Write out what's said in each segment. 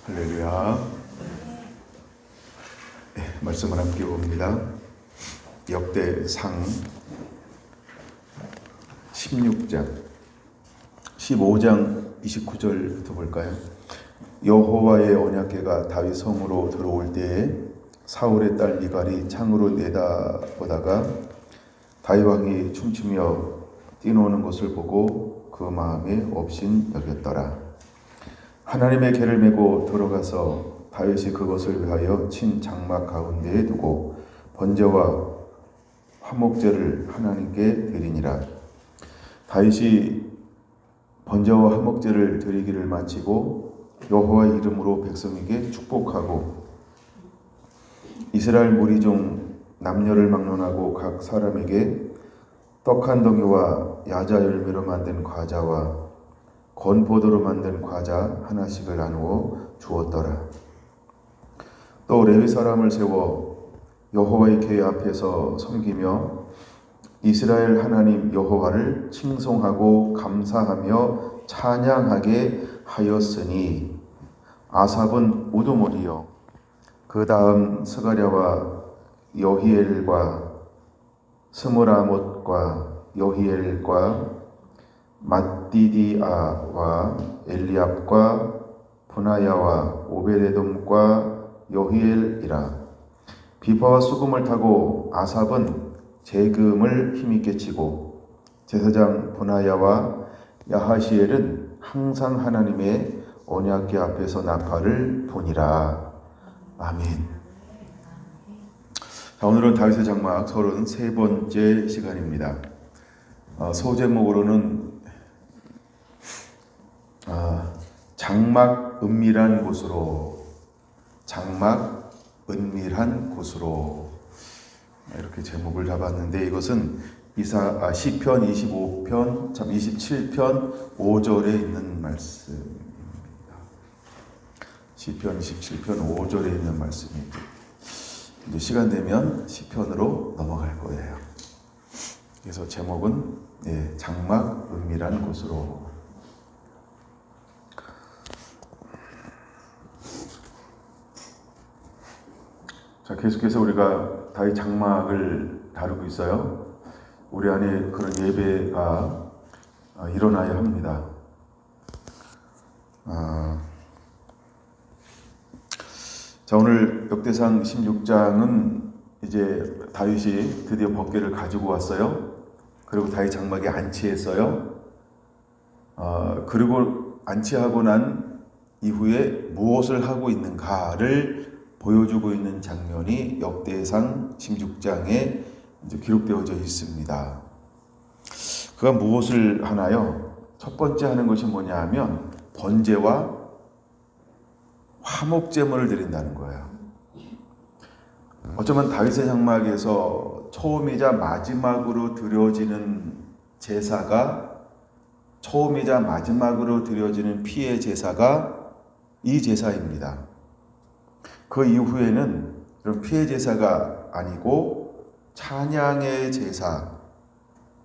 할렐루야. 말씀을 함께 봅니다. 역대상 16장 15장 29절부터 볼까요? 여호와의 언약궤가 다윗 성으로 들어올 때에 사울의 딸 미갈이 창으로 내다보다가 다윗 왕이 춤추며 뛰노는 것을 보고 그 마음에 업신 여겼더라. 하나님의 궤를 메고 들어가서 다윗이 그것을 위하여 친 장막 가운데에 두고 번제와 화목제를 하나님께 드리니라. 다윗이 번제와 화목제를 드리기를 마치고 여호와의 이름으로 백성에게 축복하고 이스라엘 무리 중 남녀를 막론하고 각 사람에게 떡 한 덩이와 야자 열매로 만든 과자와 건포도로 만든 과자 하나씩을 나누어 주었더라. 또 레위 사람을 세워 여호와의 궤 앞에서 섬기며 이스라엘 하나님 여호와를 칭송하고 감사하며 찬양하게 하였으니 아삽은 우두머리요 그 다음 스가랴와 여히엘과 스므라못과 여히엘과 맏디디아와 엘리압과 분하야와 오베데돔과 여히엘이라. 비파와 수금을 타고 아삽은 재금을 힘있게 치고 제사장 분하야와 야하시엘은 항상 하나님의 언약궤 앞에서 나팔을 부니라. 아멘. 자, 오늘은 다윗의 장막 33번째 시간입니다. 소제목으로는 장막 은밀한 곳으로, 장막 은밀한 곳으로 이렇게 제목을 잡았는데 이것은 시편 25편, 27편 5절에 있는 말씀입니다. 시편 27편 5절에 있는 말씀입니다. 이제 시간 되면 시편으로 넘어갈 거예요. 그래서 제목은 장막 은밀한 곳으로. 자, 계속해서 우리가 다윗 장막을 다루고 있어요. 우리 안에 그런 예배가 일어나야 합니다. 자, 오늘 역대상 16장은 이제 다윗이 드디어 법궤를 가지고 왔어요. 그리고 다윗 장막에 안치했어요. 그리고 안치하고 난 이후에 무엇을 하고 있는가를 보여주고 있는 장면이 역대상 16장에 이제 기록되어져 있습니다. 그가 무엇을 하나요? 첫 번째 하는 것이 뭐냐 하면 번제와 화목제물을 드린다는 거예요. 어쩌면 다윗의 장막에서 처음이자 마지막으로 드려지는 제사가, 처음이자 마지막으로 드려지는 피의 제사가 이 제사입니다. 그 이후에는 그런 피의 제사가 아니고 찬양의 제사,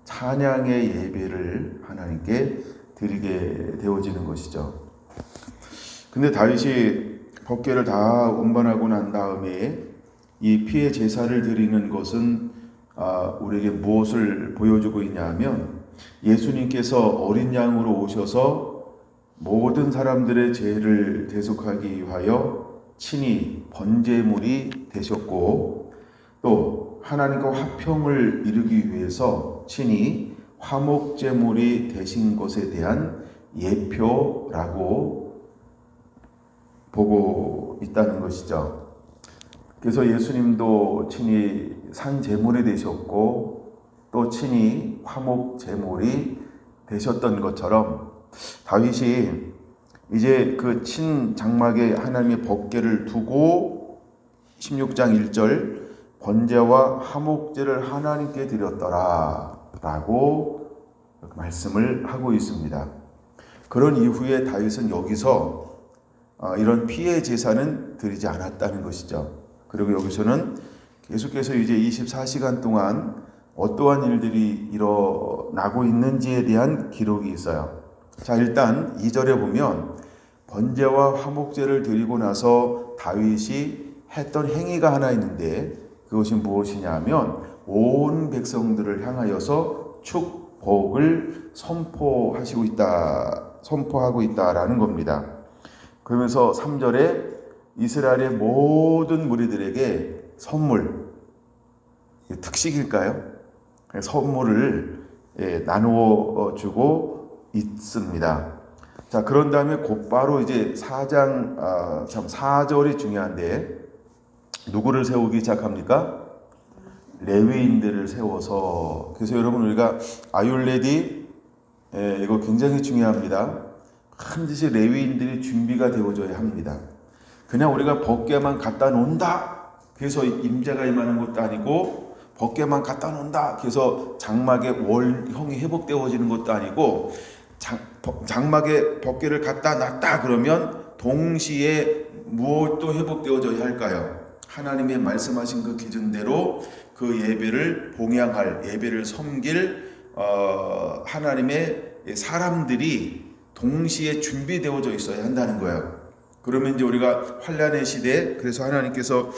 찬양의 예배를 하나님께 드리게 되어지는 것이죠. 근데 다윗이 법궤를 다 운반하고 난 다음에 이 피의 제사를 드리는 것은 우리에게 무엇을 보여주고 있냐 하면 예수님께서 어린 양으로 오셔서 모든 사람들의 죄를 대속하기 위하여 친히 번제물이 되셨고 또 하나님과 화평을 이루기 위해서 친히 화목제물이 되신 것에 대한 예표라고 보고 있다는 것이죠. 그래서 예수님도 친히 산제물이 되셨고 또 친히 화목제물이 되셨던 것처럼 다윗이 이제 그 친장막에 하나님의 법궤를 두고 16장 1절 번제와 화목제를 하나님께 드렸더라 라고 말씀을 하고 있습니다. 그런 이후에 다윗은 여기서 이런 피의 제사는 드리지 않았다는 것이죠. 그리고 여기서는 계속해서 이제 24시간 동안 어떠한 일들이 일어나고 있는지에 대한 기록이 있어요. 자, 일단 2절에 보면 번제와 화목제를 드리고 나서 다윗이 했던 행위가 하나 있는데 그것이 무엇이냐면 온 백성들을 향하여서 축복을 선포하고 있다라는 겁니다. 그러면서 3절에 이스라엘의 모든 무리들에게 선물, 특식일까요? 선물을 나누어 주고 있습니다. 자, 그런 다음에 곧바로 이제 4절이 중요한데 누구를 세우기 시작합니까? 레위인들을 세워서. 그래서 여러분 우리가 아율레디 이거 굉장히 중요합니다. 반드시 레위인들이 준비가 되어져야 합니다. 그냥 우리가 법궤만 갖다 놓는다 그래서 임재가 임하는 것도 아니고 법궤만 갖다 놓는다 그래서 장막의 월형이 회복되어지는 것도 아니고 장막에 법궤를 갖다 놨다 그러면 동시에 무엇도 회복되어져야 할까요? 하나님의 말씀하신 그 기준대로 그 예배를 봉양할, 예배를 섬길 하나님의 사람들이 동시에 준비되어져 있어야 한다는 거예요. 그러면 이제 우리가 환난의 시대에 그래서 하나님께서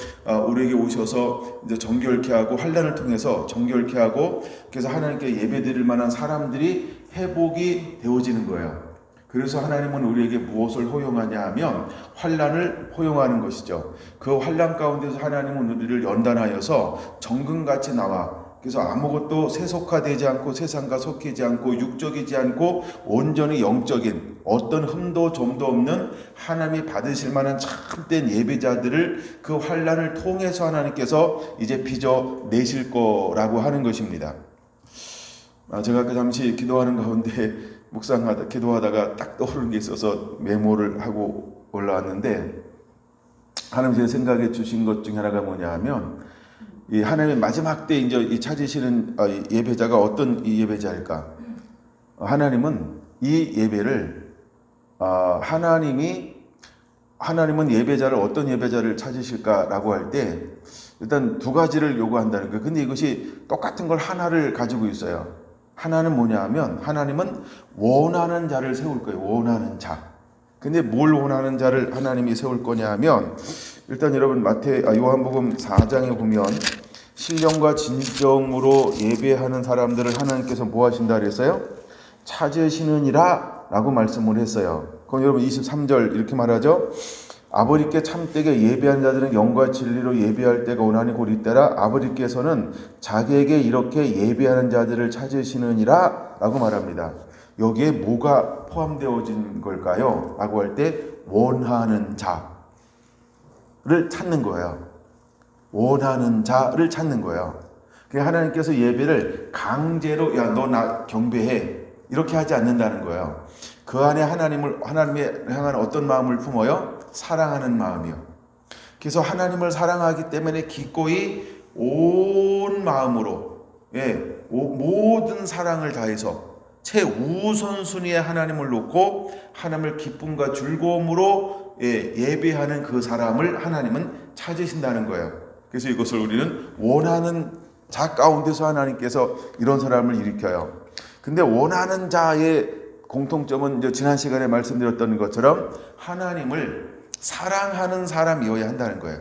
우리에게 오셔서 이제 정결케 하고 환난을 통해서 정결케 하고 그래서 하나님께 예배드릴 만한 사람들이 회복이 되어지는 거예요. 그래서 하나님은 우리에게 무엇을 허용하냐 하면 환난을 허용하는 것이죠. 그 환난 가운데서 하나님은 우리를 연단하여서 정금같이 나와 그래서 아무것도 세속화되지 않고 세상과 섞이지 않고 육적이지 않고 온전히 영적인 어떤 흠도 점도 없는 하나님이 받으실 만한 참된 예배자들을 그 환난을 통해서 하나님께서 이제 빚어 내실 거라고 하는 것입니다. 제가 그 잠시 기도하는 가운데 묵상하다 기도하다가 딱 떠오르는 게 있어서 메모를 하고 올라왔는데 하나님 제 생각에 주신 것 중에 하나가 뭐냐 하면 이 하나님의 마지막 때 이제 찾으시는 예배자가 어떤 예배자일까? 하나님은 이 예배를 하나님은 예배자를 어떤 예배자를 찾으실까라고 할 때 일단 두 가지를 요구한다는 거예요. 근데 이것이 똑같은 걸 하나를 가지고 있어요. 하나는 뭐냐 하면 하나님은 원하는 자를 세울 거예요. 원하는 자. 근데 뭘 원하는 자를 하나님이 세울 거냐 하면 일단 여러분 요한복음 4장에 보면 신령과 진정으로 예배하는 사람들을 하나님께서 뭐 하신다 그랬어요? 찾으시느니라 라고 말씀을 했어요. 그럼 여러분 23절 이렇게 말하죠. 아버지께 참되게 예배하는 자들은 영과 진리로 예배할 때가 오나니 곧 이때라. 아버지께서는 자기에게 이렇게 예배하는 자들을 찾으시느니라 라고 말합니다. 여기에 뭐가 포함되어진 걸까요? 라고 할 때 원하는 자를 찾는 거예요. 원하는 자를 찾는 거예요. 하나님께서 예배를 강제로 야 너 나 경배해 이렇게 하지 않는다는 거예요. 그 안에 하나님을 향한 어떤 마음을 품어요? 사랑하는 마음이요. 그래서 하나님을 사랑하기 때문에 기꺼이 온 마음으로 모든 사랑을 다해서 최우선순위에 하나님을 놓고 하나님을 기쁨과 즐거움으로 예배하는 그 사람을 하나님은 찾으신다는 거예요. 그래서 이것을 우리는 원하는 자 가운데서 하나님께서 이런 사람을 일으켜요. 근데 원하는 자의 공통점은 이제 지난 시간에 말씀드렸던 것처럼 하나님을 사랑하는 사람이어야 한다는 거예요.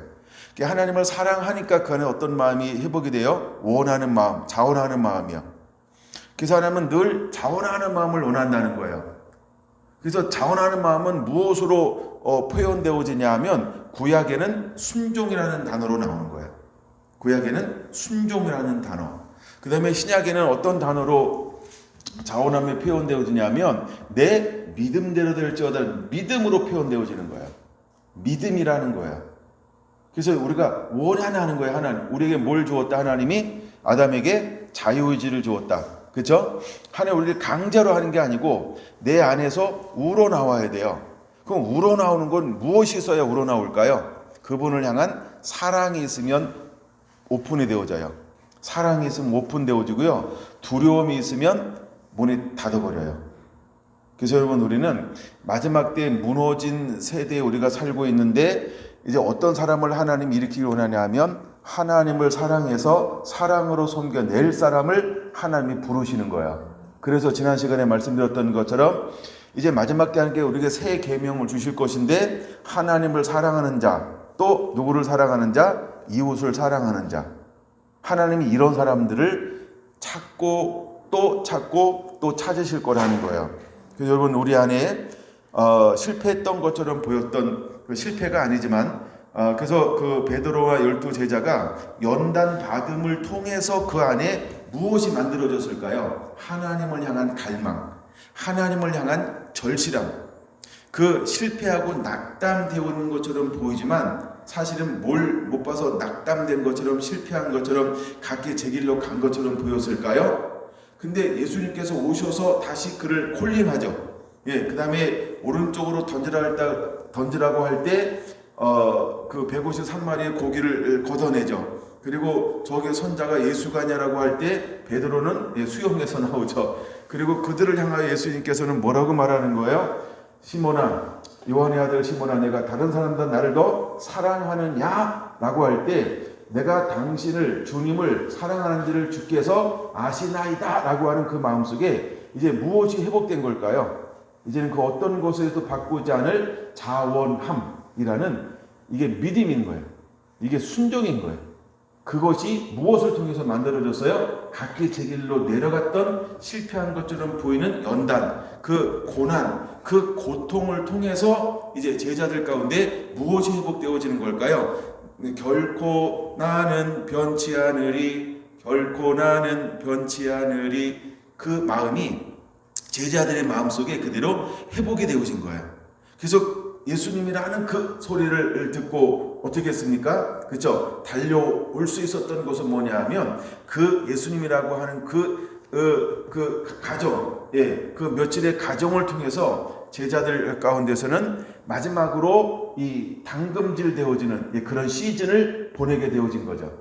하나님을 사랑하니까 그 안에 어떤 마음이 회복이 돼요? 원하는 마음, 자원하는 마음이요. 그래서 하나님은 늘 자원하는 마음을 원한다는 거예요. 그래서 자원하는 마음은 무엇으로 표현되어지냐 하면 구약에는 순종이라는 단어로 나오는 거예요. 구약에는 순종이라는 단어. 그 다음에 신약에는 어떤 단어로 자원함이 표현되어지냐면 내 믿음대로 될지어다 믿음으로 표현되어지는 거예요. 믿음이라는 거예요. 그래서 우리가 원하는 거예요. 하나님 우리에게 뭘 주었다? 하나님이 아담에게 자유의지를 주었다. 그렇죠? 하나님 우리를 강제로 하는 게 아니고 내 안에서 우러나와야 돼요. 그럼 우러나오는 건 무엇이 있어야 우러나올까요? 그분을 향한 사랑이 있으면 오픈이 되어져요. 사랑이 있으면 오픈되어지고요. 두려움이 있으면 문이 닫아버려요. 그래서 여러분 우리는 마지막 때에 무너진 세대에 우리가 살고 있는데 이제 어떤 사람을 하나님이 일으키기 원하냐 하면 하나님을 사랑해서 사랑으로 섬겨낼 사람을 하나님이 부르시는 거야. 그래서 지난 시간에 말씀드렸던 것처럼 이제 마지막 때 하나님께 우리에게 새 계명을 주실 것인데 하나님을 사랑하는 자, 또 누구를 사랑하는 자? 이웃을 사랑하는 자. 하나님이 이런 사람들을 찾고 또 찾으실 거라는 거예요. 그래서 여러분 우리 안에 실패했던 것처럼 보였던 그 실패가 아니지만 그래서 그 베드로와 12 제자가 연단 받음을 통해서 그 안에 무엇이 만들어졌을까요? 하나님을 향한 갈망, 하나님을 향한 절실함. 그 실패하고 낙담되어 있는 것처럼 보이지만 사실은 뭘 못 봐서 낙담된 것처럼 실패한 것처럼 각기 제 길로 간 것처럼 보였을까요? 근데 예수님께서 오셔서 다시 그를 콜링하죠. 그 다음에 오른쪽으로 던지라고 할 때 그 153마리의 고기를 걷어내죠. 그리고 저게 선자가 예수가냐라고 할 때 베드로는 수영에서 나오죠. 그리고 그들을 향하여 예수님께서는 뭐라고 말하는 거예요? 시몬아, 요한의 아들 시몬아, 내가 다른 사람보다 나를 더 사랑하느냐? 라고 할 때 내가 당신을, 주님을 사랑하는지를 주께서 아시나이다 라고 하는 그 마음속에 이제 무엇이 회복된 걸까요? 이제는 그 어떤 것에도 바꾸지 않을 자원함이라는 이게 믿음인 거예요. 이게 순종인 거예요. 그것이 무엇을 통해서 만들어졌어요? 각기 제 길로 내려갔던 실패한 것처럼 보이는 연단, 그 고난, 그 고통을 통해서 이제 제자들 가운데 무엇이 회복되어지는 걸까요? 결코 나는 변치 않으리, 결코 나는 변치 않으리. 그 마음이 제자들의 마음속에 그대로 회복이 되어진 거예요. 그래서 예수님이라는 그 소리를 듣고 어떻게 했습니까? 그렇죠? 달려올 수 있었던 것은 뭐냐 하면 그 예수님이라고 하는 그 가정, 그 며칠의 가정을 통해서 제자들 가운데서는 마지막으로 이 당금질 되어지는 그런 시즌을 보내게 되어진 거죠.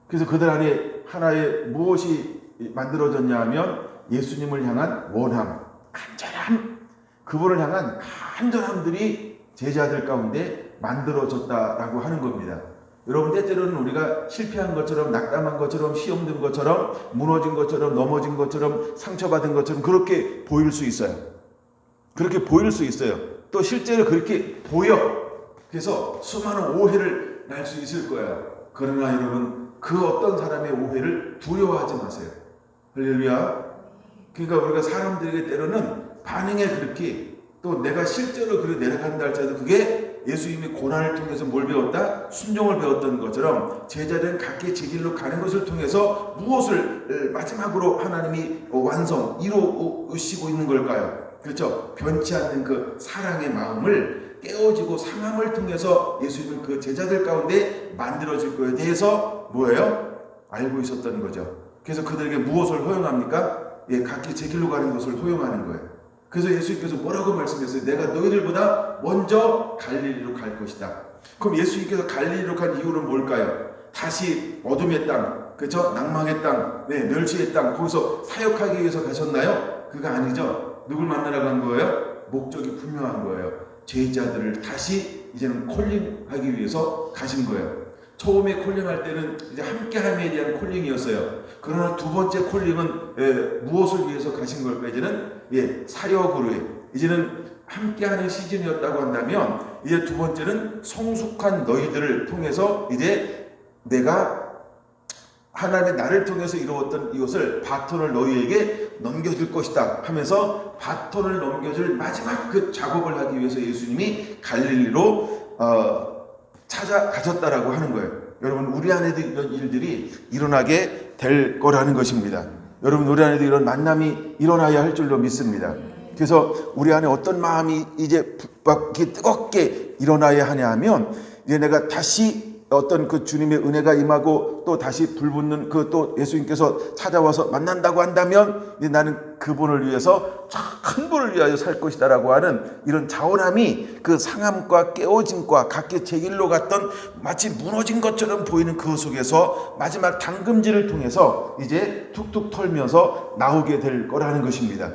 그래서 그들 안에 하나의 무엇이 만들어졌냐 하면 예수님을 향한 원함, 간절함, 그분을 향한 간절함들이 제자들 가운데 만들어졌다라고 하는 겁니다. 여러분, 때때로는 우리가 실패한 것처럼, 낙담한 것처럼, 시험 든 것처럼, 무너진 것처럼, 넘어진 것처럼, 상처받은 것처럼 그렇게 보일 수 있어요. 그렇게 보일 수 있어요. 또 실제로 그렇게 보여. 그래서 수많은 오해를 날 수 있을 거예요. 그러나 여러분, 그 어떤 사람의 오해를 두려워하지 마세요. 할렐루야. 그러니까 우리가 사람들에게 때로는 반응에 그렇게, 또 내가 실제로 그렇게 내려간다 할지라도 그게 예수님이 고난을 통해서 뭘 배웠다? 순종을 배웠던 것처럼 제자들은 각기 제 길로 가는 것을 통해서 무엇을 마지막으로 하나님이 이루시고 있는 걸까요? 그렇죠? 변치 않는 그 사랑의 마음을 깨어지고 상함을 통해서 예수님은 그 제자들 가운데 만들어질 거에 대해서 뭐예요? 알고 있었던 거죠. 그래서 그들에게 무엇을 허용합니까? 각기 제 길로 가는 것을 허용하는 거예요. 그래서 예수님께서 뭐라고 말씀했어요? 내가 너희들보다 먼저 갈릴리로 갈 것이다. 그럼 예수님께서 갈릴리로 간 이유는 뭘까요? 다시 어둠의 땅, 그렇죠? 낭망의 땅, 멸시의 땅, 거기서 사역하기 위해서 가셨나요? 그거 아니죠. 누굴 만나러 간 거예요? 목적이 분명한 거예요. 제자들을 다시 이제는 콜링하기 위해서 가신 거예요. 처음에 콜링할 때는 이제 함께함에 대한 콜링이었어요. 그러나 두 번째 콜링은 무엇을 위해서 가신 걸까? 이제는 사역으로, 이제는 함께하는 시즌이었다고 한다면, 이제 두 번째는 성숙한 너희들을 통해서 이제 내가 하나님의 나를 통해서 이루었던 이것을 바톤을 너희에게 넘겨줄 것이다 하면서 바톤을 넘겨줄 마지막 그 작업을 하기 위해서 예수님이 갈릴리로 찾아가셨다라고 하는 거예요. 여러분, 우리 안에도 이런 일들이 일어나게 될 거라는 것입니다. 여러분, 우리 안에도 이런 만남이 일어나야 할 줄로 믿습니다. 그래서 우리 안에 어떤 마음이 이제 뜨겁게 일어나야 하냐 하면, 이제 내가 다시 어떤 그 주님의 은혜가 임하고 또 다시 불붙는 그 또 예수님께서 찾아와서 만난다고 한다면, 이제 나는 그분을 위해서 큰 분을 위하여 살 것이다라고 하는 이런 자원함이 그 상함과 깨어짐과 각기 제 길로 갔던 마치 무너진 것처럼 보이는 그 속에서 마지막 당금질을 통해서 이제 툭툭 털면서 나오게 될 거라는 것입니다.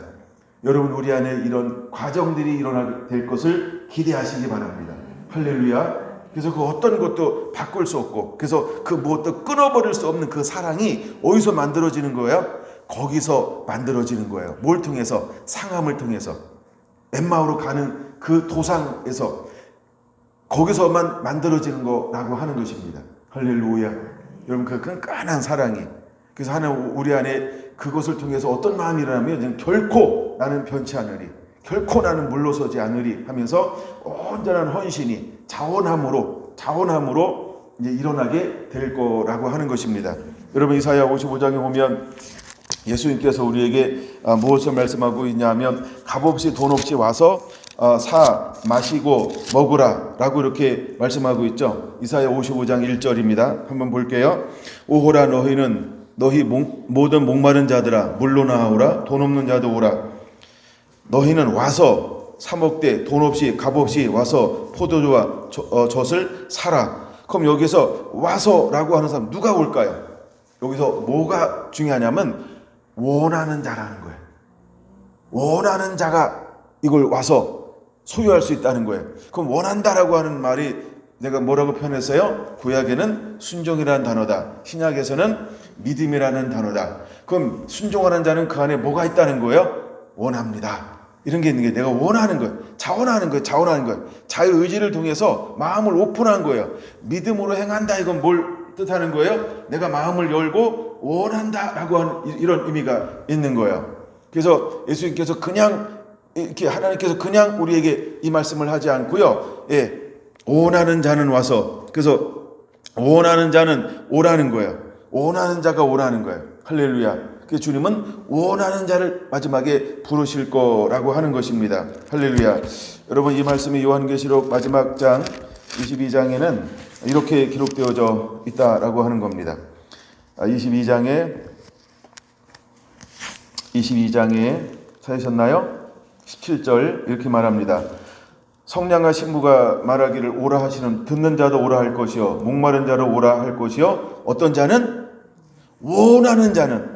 여러분, 우리 안에 이런 과정들이 일어나게 될 것을 기대하시기 바랍니다. 할렐루야. 그래서 그 어떤 것도 바꿀 수 없고, 그래서 그 무엇도 끊어버릴 수 없는 그 사랑이 어디서 만들어지는 거예요? 거기서 만들어지는 거예요. 뭘 통해서? 상함을 통해서. 엠마오로 가는 그 도상에서 거기서만 만들어지는 거라고 하는 것입니다. 할렐루야. 여러분 그 끈끈한 사랑이, 그래서 하나님 우리 안에 그것을 통해서 어떤 마음이 일어나면 결코 나는 변치 않으리, 결코 나는 물러서지 않으리 하면서 온전한 헌신이 자원함으로 이제 일어나게 될 거라고 하는 것입니다. 여러분 이사야 55장에 보면 예수님께서 우리에게 무엇을 말씀하고 있냐면 값없이 돈 없이 와서 사 마시고 먹으라 라고 이렇게 말씀하고 있죠. 이사야 55장 1절입니다. 한번 볼게요. 오호라 너희 모든 목마른 자들아 물로 나오라. 돈 없는 자도 오라. 너희는 와서 사 먹되 돈 없이 값없이 와서 포도주와 젖을 사라. 그럼 여기서 와서라고 하는 사람 누가 올까요? 여기서 뭐가 중요하냐면 원하는 자라는 거예요. 원하는 자가 이걸 와서 소유할 수 있다는 거예요. 그럼 원한다라고 하는 말이 내가 뭐라고 표현했어요? 구약에는 순종이라는 단어다. 신약에서는 믿음이라는 단어다. 그럼 순종하는 자는 그 안에 뭐가 있다는 거예요? 원합니다. 이런 게 있는 게 내가 원하는 거예요. 자원하는 거예요. 자유의지를 통해서 마음을 오픈한 거예요. 믿음으로 행한다. 이건 뭘 뜻하는 거예요? 내가 마음을 열고 원한다라고 하는 이런 의미가 있는 거예요. 그래서 예수님께서 하나님께서 그냥 우리에게 이 말씀을 하지 않고요. 원하는 자는 와서, 그래서 원하는 자는 오라는 거예요. 원하는 자가 오라는 거예요. 할렐루야. 그래서 주님은 원하는 자를 마지막에 부르실 거라고 하는 것입니다. 할렐루야. 여러분 이 말씀이 요한계시록 마지막 장 22장에는 이렇게 기록되어져 있다라고 하는 겁니다. 22장에 찾으셨나요? 17절 이렇게 말합니다. 성령과 신부가 말하기를 오라 하시는 듣는 자도 오라 할 것이요 목마른 자도 오라 할 것이요 어떤 자는 원하는 자는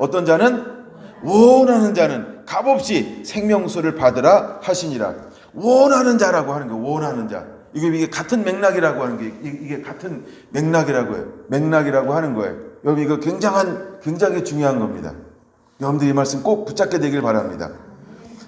값없이 생명수를 받으라 하시니라. 원하는 자라고 하는 거예요. 원하는 자. 이게 같은 맥락이라고 하는 게 이게 같은 맥락이라고 해요. 맥락이라고 하는 거예요. 여러분 이거 굉장히 중요한 겁니다. 여러분들 이 말씀 꼭 붙잡게 되길 바랍니다.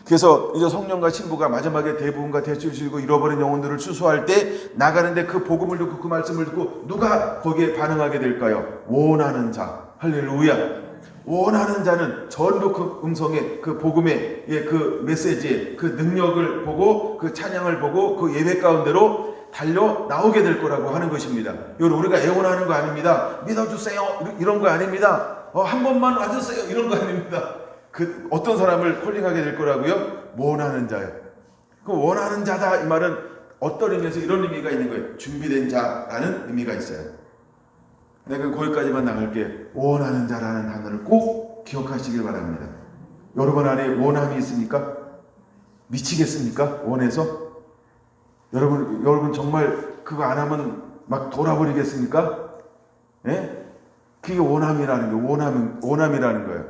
그래서 이제 성령과 신부가 마지막에 대부분과 대출 지고 잃어버린 영혼들을 추수할 때 나가는데 그 복음을 듣고 그 말씀을 듣고 누가 거기에 반응하게 될까요? 원하는 자. 할렐루야. 원하는 자는 전부 그 음성의 그 복음의 그 메시지의 그 능력을 보고 그 찬양을 보고 그 예배 가운데로 달려 나오게 될 거라고 하는 것입니다. 여러분 우리가 애원하는 거 아닙니다. 믿어주세요 이런 거 아닙니다. 한 번만 와주세요 이런 거 아닙니다. 그 어떤 사람을 콜링하게 될 거라고요? 원하는 자요. 그 원하는 자다 이 말은 어떤 의미에서 이런 의미가 있는 거예요. 준비된 자라는 의미가 있어요. 내가 거기까지만 나갈게. 원하는 자라는 단어를 꼭 기억하시길 바랍니다. 여러분 안에 원함이 있습니까? 미치겠습니까? 원해서? 여러분 정말 그거 안 하면 막 돌아버리겠습니까? 예? 그게 원함이라는 거예요. 원함이라는 거예요.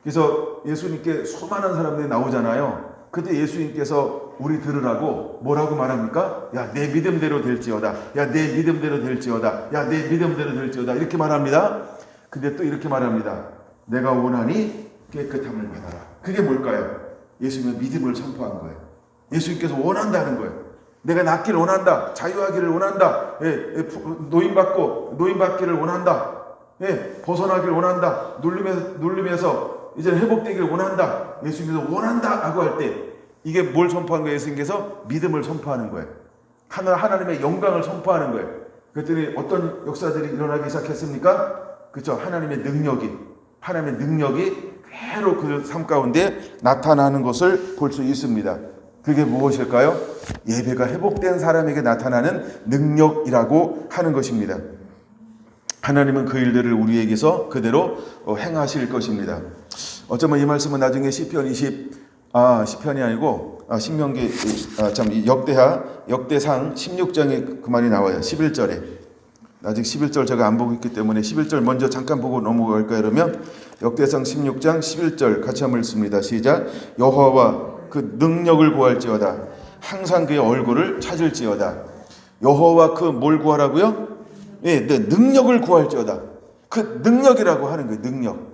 그래서 예수님께 수많은 사람들이 나오잖아요. 그때 예수님께서 우리 들으라고 뭐라고 말합니까? 야, 내 믿음대로 될지어다. 야, 내 믿음대로 될지어다. 야, 내 믿음대로 될지어다. 이렇게 말합니다. 근데 또 이렇게 말합니다. 내가 원하니 깨끗함을 받아라. 그게 뭘까요? 예수님의 믿음을 선포한 거예요. 예수님께서 원한다는 거예요. 내가 낫기를 원한다. 자유하기를 원한다. 노임받기를 원한다. 벗어나기를 원한다. 눌림에서 이제 회복되기를 원한다. 예수님께서 원한다 라고 할 때 이게 뭘 선포한 거예요? 예수님께서 믿음을 선포하는 거예요. 하나님의 영광을 선포하는 거예요. 그랬더니 어떤 역사들이 일어나기 시작했습니까? 그렇죠. 하나님의 능력이 그대로 그 삶 가운데 나타나는 것을 볼 수 있습니다. 그게 무엇일까요? 예배가 회복된 사람에게 나타나는 능력이라고 하는 것입니다. 하나님은 그 일들을 우리에게서 그대로 행하실 것입니다. 어쩌면 이 말씀은 나중에 시편이 아니고 신명기 역대상 16장에 그 말이 나와요. 11절에. 아직 11절 제가 안 보고 있기 때문에 11절 먼저 잠깐 보고 넘어갈까요? 그러면 역대상 16장 11절 같이 한번 읽습니다. 시작. 여호와와 그 능력을 구할지어다. 항상 그의 얼굴을 찾을지어다. 여호와 그 뭘 구하라고요? 능력을 구할지어다. 그 능력이라고 하는 거예요. 능력.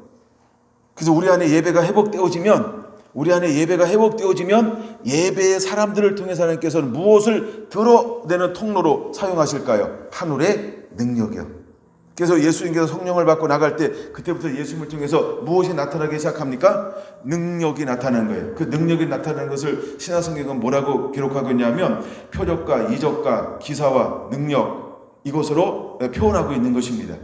그래서 우리 안에 예배가 회복되어지면 우리 안에 예배가 회복되어지면 예배의 사람들을 통해서 하나님께서는 무엇을 드러내는 통로로 사용하실까요? 하늘의 능력이요. 그래서 예수님께서 성령을 받고 나갈 때 그때부터 예수님을 통해서 무엇이 나타나기 시작합니까? 능력이 나타나는 거예요. 그 능력이 나타나는 것을 신약성경은 뭐라고 기록하고 있냐면 표적과 이적과 기사와 능력, 이것으로 표현하고 있는 것입니다.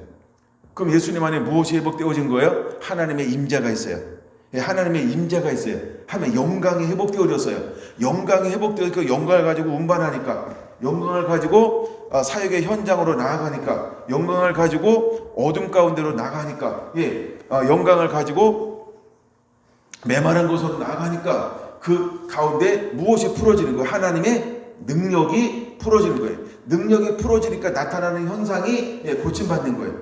그럼 예수님 안에 무엇이 회복되어진 거예요? 하나님의 임재가 있어요. 하나님의 임재가 있어요. 하면 영광이 회복되어졌어요. 영광이 회복되어서 그 영광을 가지고 운반하니까, 영광을 가지고 사역의 현장으로 나아가니까, 영광을 가지고 어둠 가운데로 나가니까, 영광을 가지고 메마른 곳으로 나가니까 그 가운데 무엇이 풀어지는 거예요? 하나님의 능력이 풀어지는 거예요. 능력이 풀어지니까 나타나는 현상이 고침받는 거예요.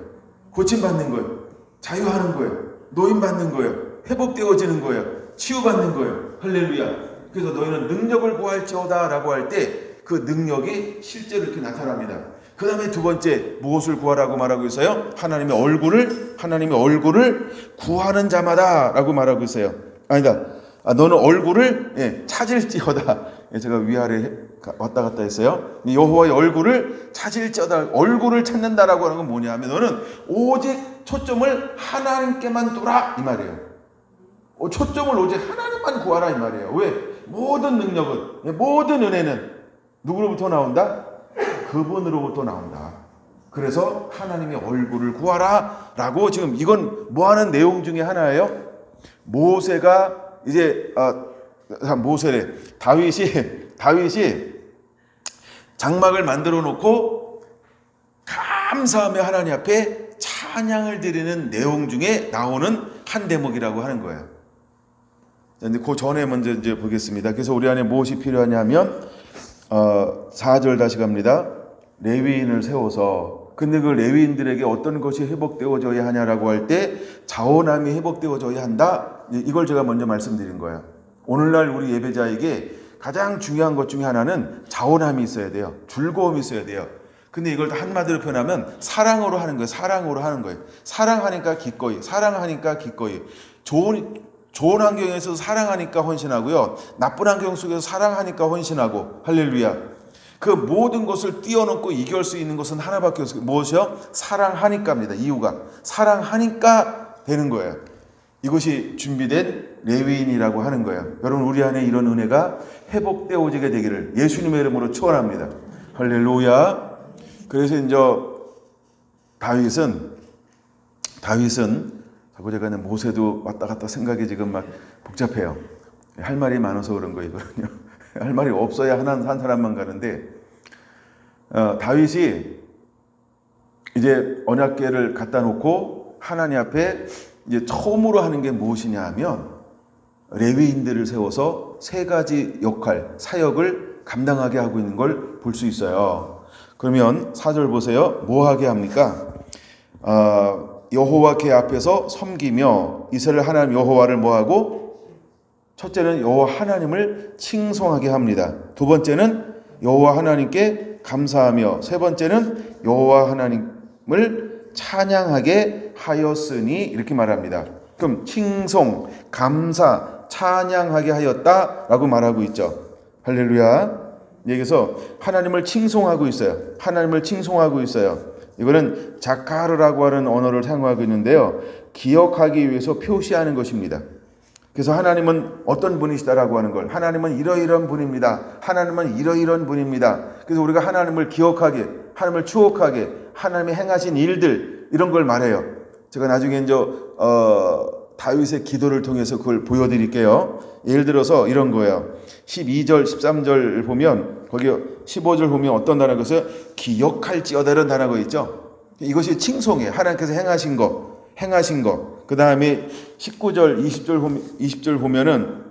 고침받는 거예요. 자유하는 거예요. 노임받는 거예요. 회복되어지는 거예요. 치유받는 거예요. 할렐루야. 그래서 너희는 능력을 구할지어다 라고 할 때 그 능력이 실제로 이렇게 나타납니다. 그 다음에 두 번째 무엇을 구하라고 말하고 있어요? 하나님의 얼굴을 구하는 자마다 라고 말하고 있어요. 아니다. 너는 얼굴을 찾을지어다. 제가 위아래 왔다 갔다 했어요. 여호와의 얼굴을 찾을지어다. 얼굴을 찾는다라고 하는 건 뭐냐 하면 너는 오직 초점을 하나님께만 두라 이 말이에요. 초점을 오직 하나님만 구하라 이 말이에요. 왜? 모든 능력은, 모든 은혜는 누구로부터 나온다? 그분으로부터 나온다. 그래서 하나님의 얼굴을 구하라 라고 지금 이건 뭐 하는 내용 중에 하나예요. 모세가 이제 모세래. 다윗이 장막을 만들어 놓고 감사하며 하나님 앞에 찬양을 드리는 내용 중에 나오는 한 대목이라고 하는 거예요. 근데 그 전에 먼저 이제 보겠습니다. 그래서 우리 안에 무엇이 필요하냐면 4절 다시 갑니다. 레위인을 세워서, 근데 그 레위인들에게 어떤 것이 회복되어져야 하냐라고 할 때 자원함이 회복되어져야 한다. 이걸 제가 먼저 말씀드린 거예요. 오늘날 우리 예배자에게 가장 중요한 것 중에 하나는 자원함이 있어야 돼요. 즐거움이 있어야 돼요. 근데 이걸 한마디로 표현하면 사랑으로 하는 거예요. 사랑으로 하는 거예요. 사랑하니까 기꺼이. 좋은 환경에서 사랑하니까 헌신하고요. 나쁜 환경 속에서 사랑하니까 헌신하고. 할렐루야. 그 모든 것을 뛰어넘고 이길 수 있는 것은 하나밖에 없어요. 무엇이요? 사랑하니까입니다. 이유가. 사랑하니까 되는 거예요. 이것이 준비된 레위인이라고 하는 거예요. 여러분, 우리 안에 이런 은혜가 회복되어지게 되기를 예수님의 이름으로 축원합니다. 할렐루야. 그래서 이제 다윗은 자꾸 제가 모세도 왔다 갔다 생각이 지금 막 복잡해요. 할 말이 많아서 그런 거이거든요. 할 말이 없어야 한 사람만 가는데, 다윗이 이제 언약궤를 갖다 놓고 하나님 앞에 이제 처음으로 하는 게 무엇이냐 하면 레위인들을 세워서 세 가지 역할, 사역을 감당하게 하고 있는 걸 볼 수 있어요. 그러면 4절 보세요. 뭐 하게 합니까? 여호와 궤 앞에서 섬기며 이스라엘 하나님 여호와를 뭐하고? 첫째는 여호와 하나님을 칭송하게 합니다. 두 번째는 여호와 하나님께 감사하며, 세 번째는 여호와 하나님을 찬양하게 하였으니, 이렇게 말합니다. 그럼 칭송, 감사, 찬양하게 하였다라고 말하고 있죠. 할렐루야. 여기서 하나님을 칭송하고 있어요. 이거는 자카르라고 하는 언어를 사용하고 있는데요. 기억하기 위해서 표시하는 것입니다. 그래서 하나님은 어떤 분이시다라고 하는 걸, 하나님은 이러이러한 분입니다. 하나님은 이러이러한 분입니다. 그래서 우리가 하나님을 기억하게, 하나님을 추억하게, 하나님이 행하신 일들, 이런 걸 말해요. 제가 나중에 이제 다윗의 기도를 통해서 그걸 보여드릴게요. 예를 들어서 이런 거예요. 12절, 13절 보면, 거기 15절 보면 어떤 단어가 있어요? 기억할지어다 이런 단어가 있죠. 이것이 칭송이에요. 하나님께서 행하신 거. 그 다음에 19절, 20절 보면은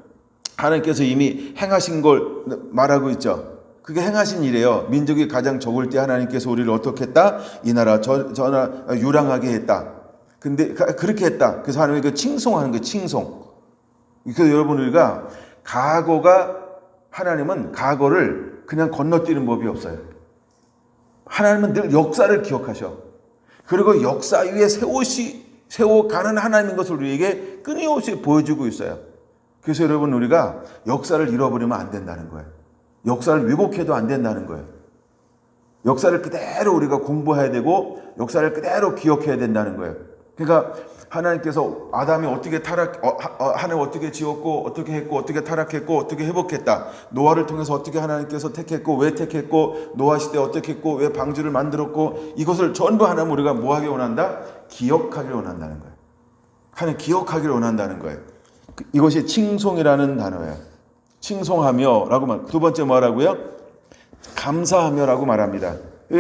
하나님께서 이미 행하신 걸 말하고 있죠. 그게 행하신 일이에요. 민족이 가장 적을 때 하나님께서 우리를 어떻게 했다? 이 나라 저 나라 유랑하게 했다. 근데 그렇게 했다. 그래서 하나님이 그 칭송하는 거예요. 칭송. 그래서 여러분, 우리가 하나님은 과거를 그냥 건너뛰는 법이 없어요. 하나님은 늘 역사를 기억하셔. 그리고 역사 위에 세워가는 하나님인 것을 우리에게 끊임없이 보여주고 있어요. 그래서 여러분 우리가 역사를 잃어버리면 안 된다는 거예요. 역사를 왜곡해도 안 된다는 거예요. 역사를 그대로 우리가 공부해야 되고 역사를 그대로 기억해야 된다는 거예요. 그러니까 하나님께서 아담이 어떻게 하나님 어떻게 지었고 어떻게 했고 어떻게 타락했고 어떻게 회복했다. 노아를 통해서 어떻게 하나님께서 택했고 왜 택했고 노아 시대 어떻게 했고 왜 방주를 만들었고 이것을 전부 하나님 우리가 뭐 하기 원한다? 기억하기를 원한다는 거예요. 하나님 기억하기를 원한다는 거예요. 이것이 칭송이라는 단어예요. 칭송하며라고 말. 두 번째 뭐라고요? 감사하며라고 말합니다.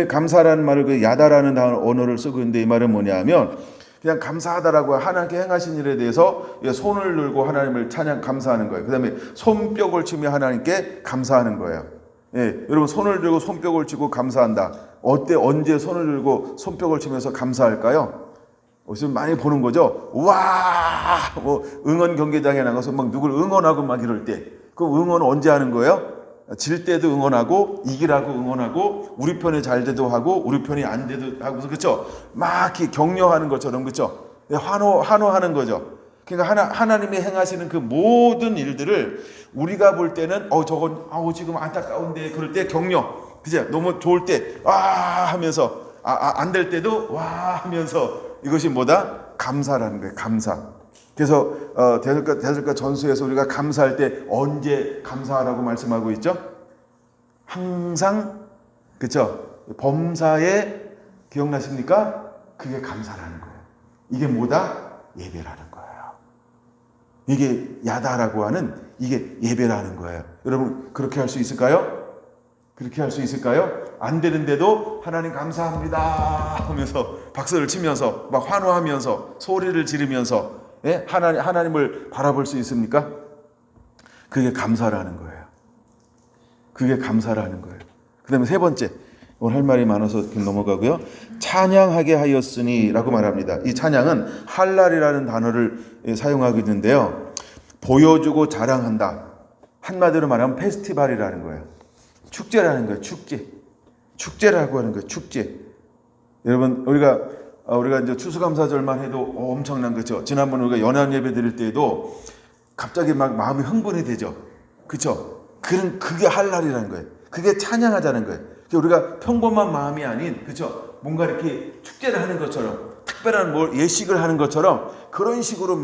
감사라는 말을 그 야다라는 언어를 쓰고 있는데 이 말은 뭐냐면 그냥 감사하다라고 하나님께 행하신 일에 대해서 손을 들고 하나님을 감사하는 거예요. 그 다음에 손뼉을 치며 하나님께 감사하는 거예요. 예, 여러분 손을 들고 손뼉을 치고 감사한다. 언제 손을 들고 손뼉을 치면서 감사할까요? 지금 많이 보는 거죠. 와, 뭐 응원 경기장에 나가서 막 누굴 응원하고 막 이럴 때, 그 응원 언제 하는 거예요? 질 때도 응원하고 이기라고 응원하고 우리 편이 잘 돼도 하고 우리 편이 안 돼도 하고 그렇죠? 막 이렇게 격려하는 것처럼 그렇죠? 환호하는 거죠. 그러니까 하나님이 행하시는 그 모든 일들을 우리가 볼 때는 저건 지금 안타까운데 그럴 때 격려, 그죠? 너무 좋을 때 하면서 안 될 때도 하면서 이것이 뭐다? 감사라는 거예요. 감사. 그래서 대설가 전서에서 우리가 감사할 때 언제 감사하라고 말씀하고 있죠? 항상 그렇죠? 범사에 기억나십니까? 그게 감사라는 거예요. 이게 뭐다? 예배라는 거예요. 이게 야다라고 하는 이게 예배라는 거예요. 여러분 그렇게 할 수 있을까요? 그렇게 할 수 있을까요? 안 되는데도 하나님 감사합니다 하면서 박수를 치면서 막 환호하면서 소리를 지르면서 하나님을 바라볼 수 있습니까? 그게 감사라는 거예요. 그게 감사라는 거예요. 그 다음에 세 번째, 오늘 할 말이 많아서 넘어가고요. 찬양하게 하였으니 라고 말합니다. 이 찬양은 할랄이라는 단어를 사용하고 있는데요. 보여주고 자랑한다. 한마디로 말하면 페스티벌이라는 거예요. 축제라는 거예요. 축제라고 하는 거예요. 축제. 여러분 우리가 이제 추수감사절만 해도 엄청난 거죠. 지난번 우리가 연합 예배 드릴 때에도 갑자기 막 마음이 흥분이 되죠. 그렇죠? 그게 할랄이라는 거예요. 그게 찬양하자는 거예요. 우리가 평범한 마음이 아닌 그렇죠? 뭔가 이렇게 축제를 하는 것처럼 특별한 예식을 하는 것처럼 그런 식으로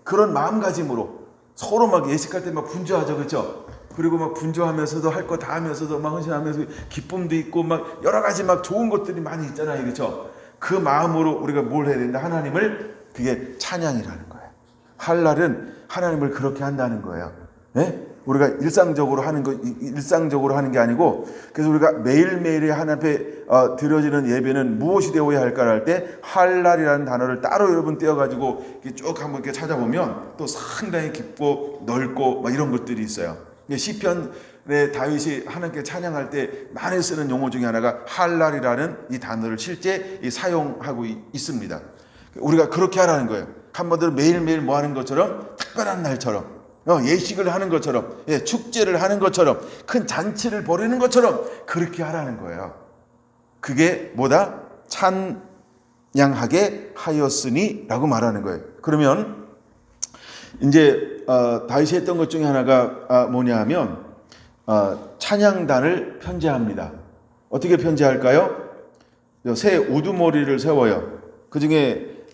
그런 마음가짐으로 서로 막 예식할 때 막 분주하죠. 그렇죠? 그리고 막 분주하면서도 할 거 다 하면서도 막 헌신하면서 기쁨도 있고 막 여러 가지 막 좋은 것들이 많이 있잖아요. 그렇죠? 그 마음으로 우리가 뭘 해야 된다? 하나님을 그게 찬양이라는 거예요. 할랄은 하나님을 그렇게 한다는 거예요. 네? 우리가 일상적으로 하는 게 아니고 그래서 우리가 매일매일 하나님 앞에 드려지는 예배는 무엇이 되어야 할까 할 때 할랄이라는 단어를 따로 여러분 떼어가지고 쭉 한번 이렇게 찾아보면 또 상당히 깊고 넓고 막 이런 것들이 있어요. 시편에 다윗이 하나님께 찬양할 때 많이 쓰는 용어 중에 하나가 할랄이라는 이 단어를 실제 사용하고 있습니다. 우리가 그렇게 하라는 거예요. 한마디로 매일매일 뭐 하는 것처럼 특별한 날처럼 예식을 하는 것처럼 축제를 하는 것처럼 큰 잔치를 벌이는 것처럼 그렇게 하라는 거예요. 그게 뭐다? 찬양하게 하였으니 라고 말하는 거예요. 그러면 이제 다윗이 했던 것 중에 하나가 뭐냐 하면 찬양단을 편제합니다. 어떻게 편제할까요? 새 우두머리를 세워요. 그 중에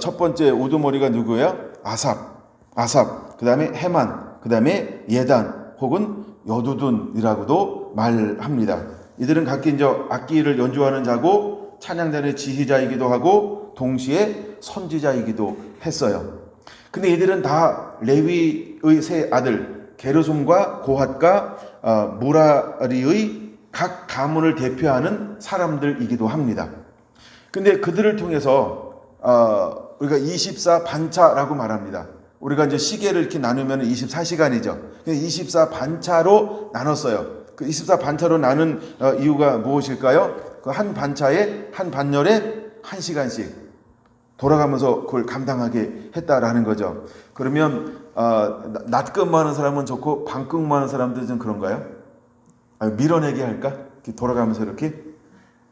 첫 번째 우두머리가 누구예요? 아삽, 그 다음에 헤만, 그 다음에 예단 혹은 여두둔이라고도 말합니다. 이들은 각기 이제 악기를 연주하는 자고 찬양단의 지휘자이기도 하고 동시에 선지자이기도 했어요. 근데 이들은 다 레위의 세 아들 게르솜과 고핫과 무라리의 각 가문을 대표하는 사람들이기도 합니다. 근데 그들을 통해서 우리가 24반차라고 말합니다. 우리가 이제 시계를 이렇게 나누면 24시간이죠. 24반차로 나눴어요. 그 24반차로 나눈 이유가 무엇일까요? 그 한 반차에 한 반열에 1시간씩 돌아가면서 그걸 감당하게 했다라는 거죠. 그러면 낮 근무하는 사람은 좋고 밤 근무하는 사람들은 좀 그런가요? 밀어내게 할까? 이렇게 돌아가면서 이렇게.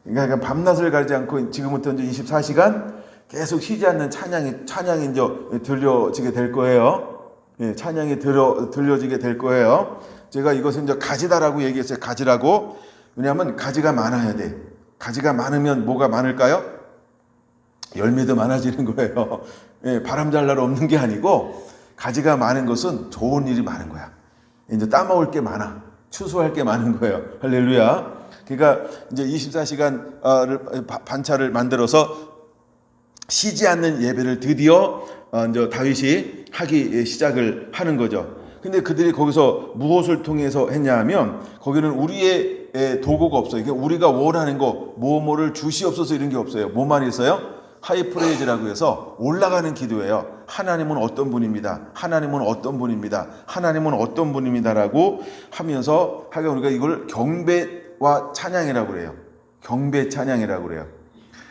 그러니까 밤낮을 가리지 않고 지금부터 이제 24시간 계속 쉬지 않는 찬양이 이제 들려지게 될 거예요. 예, 찬양이 들려지게 될 거예요. 제가 이것은 이제 가지다라고 얘기했어요. 가지라고. 왜냐하면 가지가 많아야 돼. 가지가 많으면 뭐가 많을까요? 열매도 많아지는 거예요. 예, 바람 잘 날 없는 게 아니고 가지가 많은 것은 좋은 일이 많은 거야. 이제 따먹을 게 많아. 추수할 게 많은 거예요. 할렐루야. 그러니까 이제 24시간 반차를 만들어서 쉬지 않는 예배를 드디어 이제 다윗이 하기 시작을 하는 거죠. 근데 그들이 거기서 무엇을 통해서 했냐 하면 거기는 우리의 도구가 없어요. 그러니까 우리가 원하는 거 뭐뭐를 주시옵소서 이런 게 없어요. 뭐만 있어요? 하이프레이즈라고 해서 올라가는 기도예요. 하나님은 어떤 분입니다. 하나님은 어떤 분입니다. 하나님은 어떤 분입니다라고 하면서 하여 우리가 이걸 경배와 찬양이라고 그래요. 경배 찬양이라고 그래요.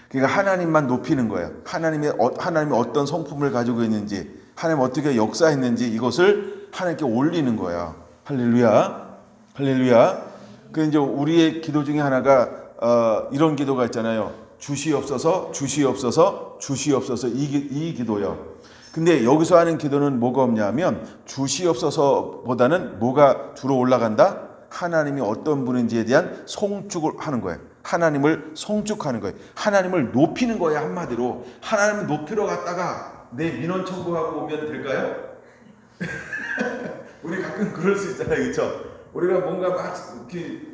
그러니까 하나님만 높이는 거예요. 하나님이 어떤 성품을 가지고 있는지, 하나님 어떻게 역사했는지 이것을 하나님께 올리는 거예요. 할렐루야, 할렐루야. 그 이제 우리의 기도 중에 하나가 이런 기도가 있잖아요. 주시옵소서, 주시옵소서, 주시옵소서 이 기도요. 근데 여기서 하는 기도는 뭐가 없냐면 주시옵소서보다는 뭐가 주로 올라간다? 하나님이 어떤 분인지에 대한 송축을 하는 거예요. 하나님을 송축하는 거예요. 하나님을 높이는 거예요. 한마디로 하나님을 높이러 갔다가 내 민원 청구하고 오면 될까요? 우리 가끔 그럴 수 있잖아요. 그렇죠? 우리가 뭔가 막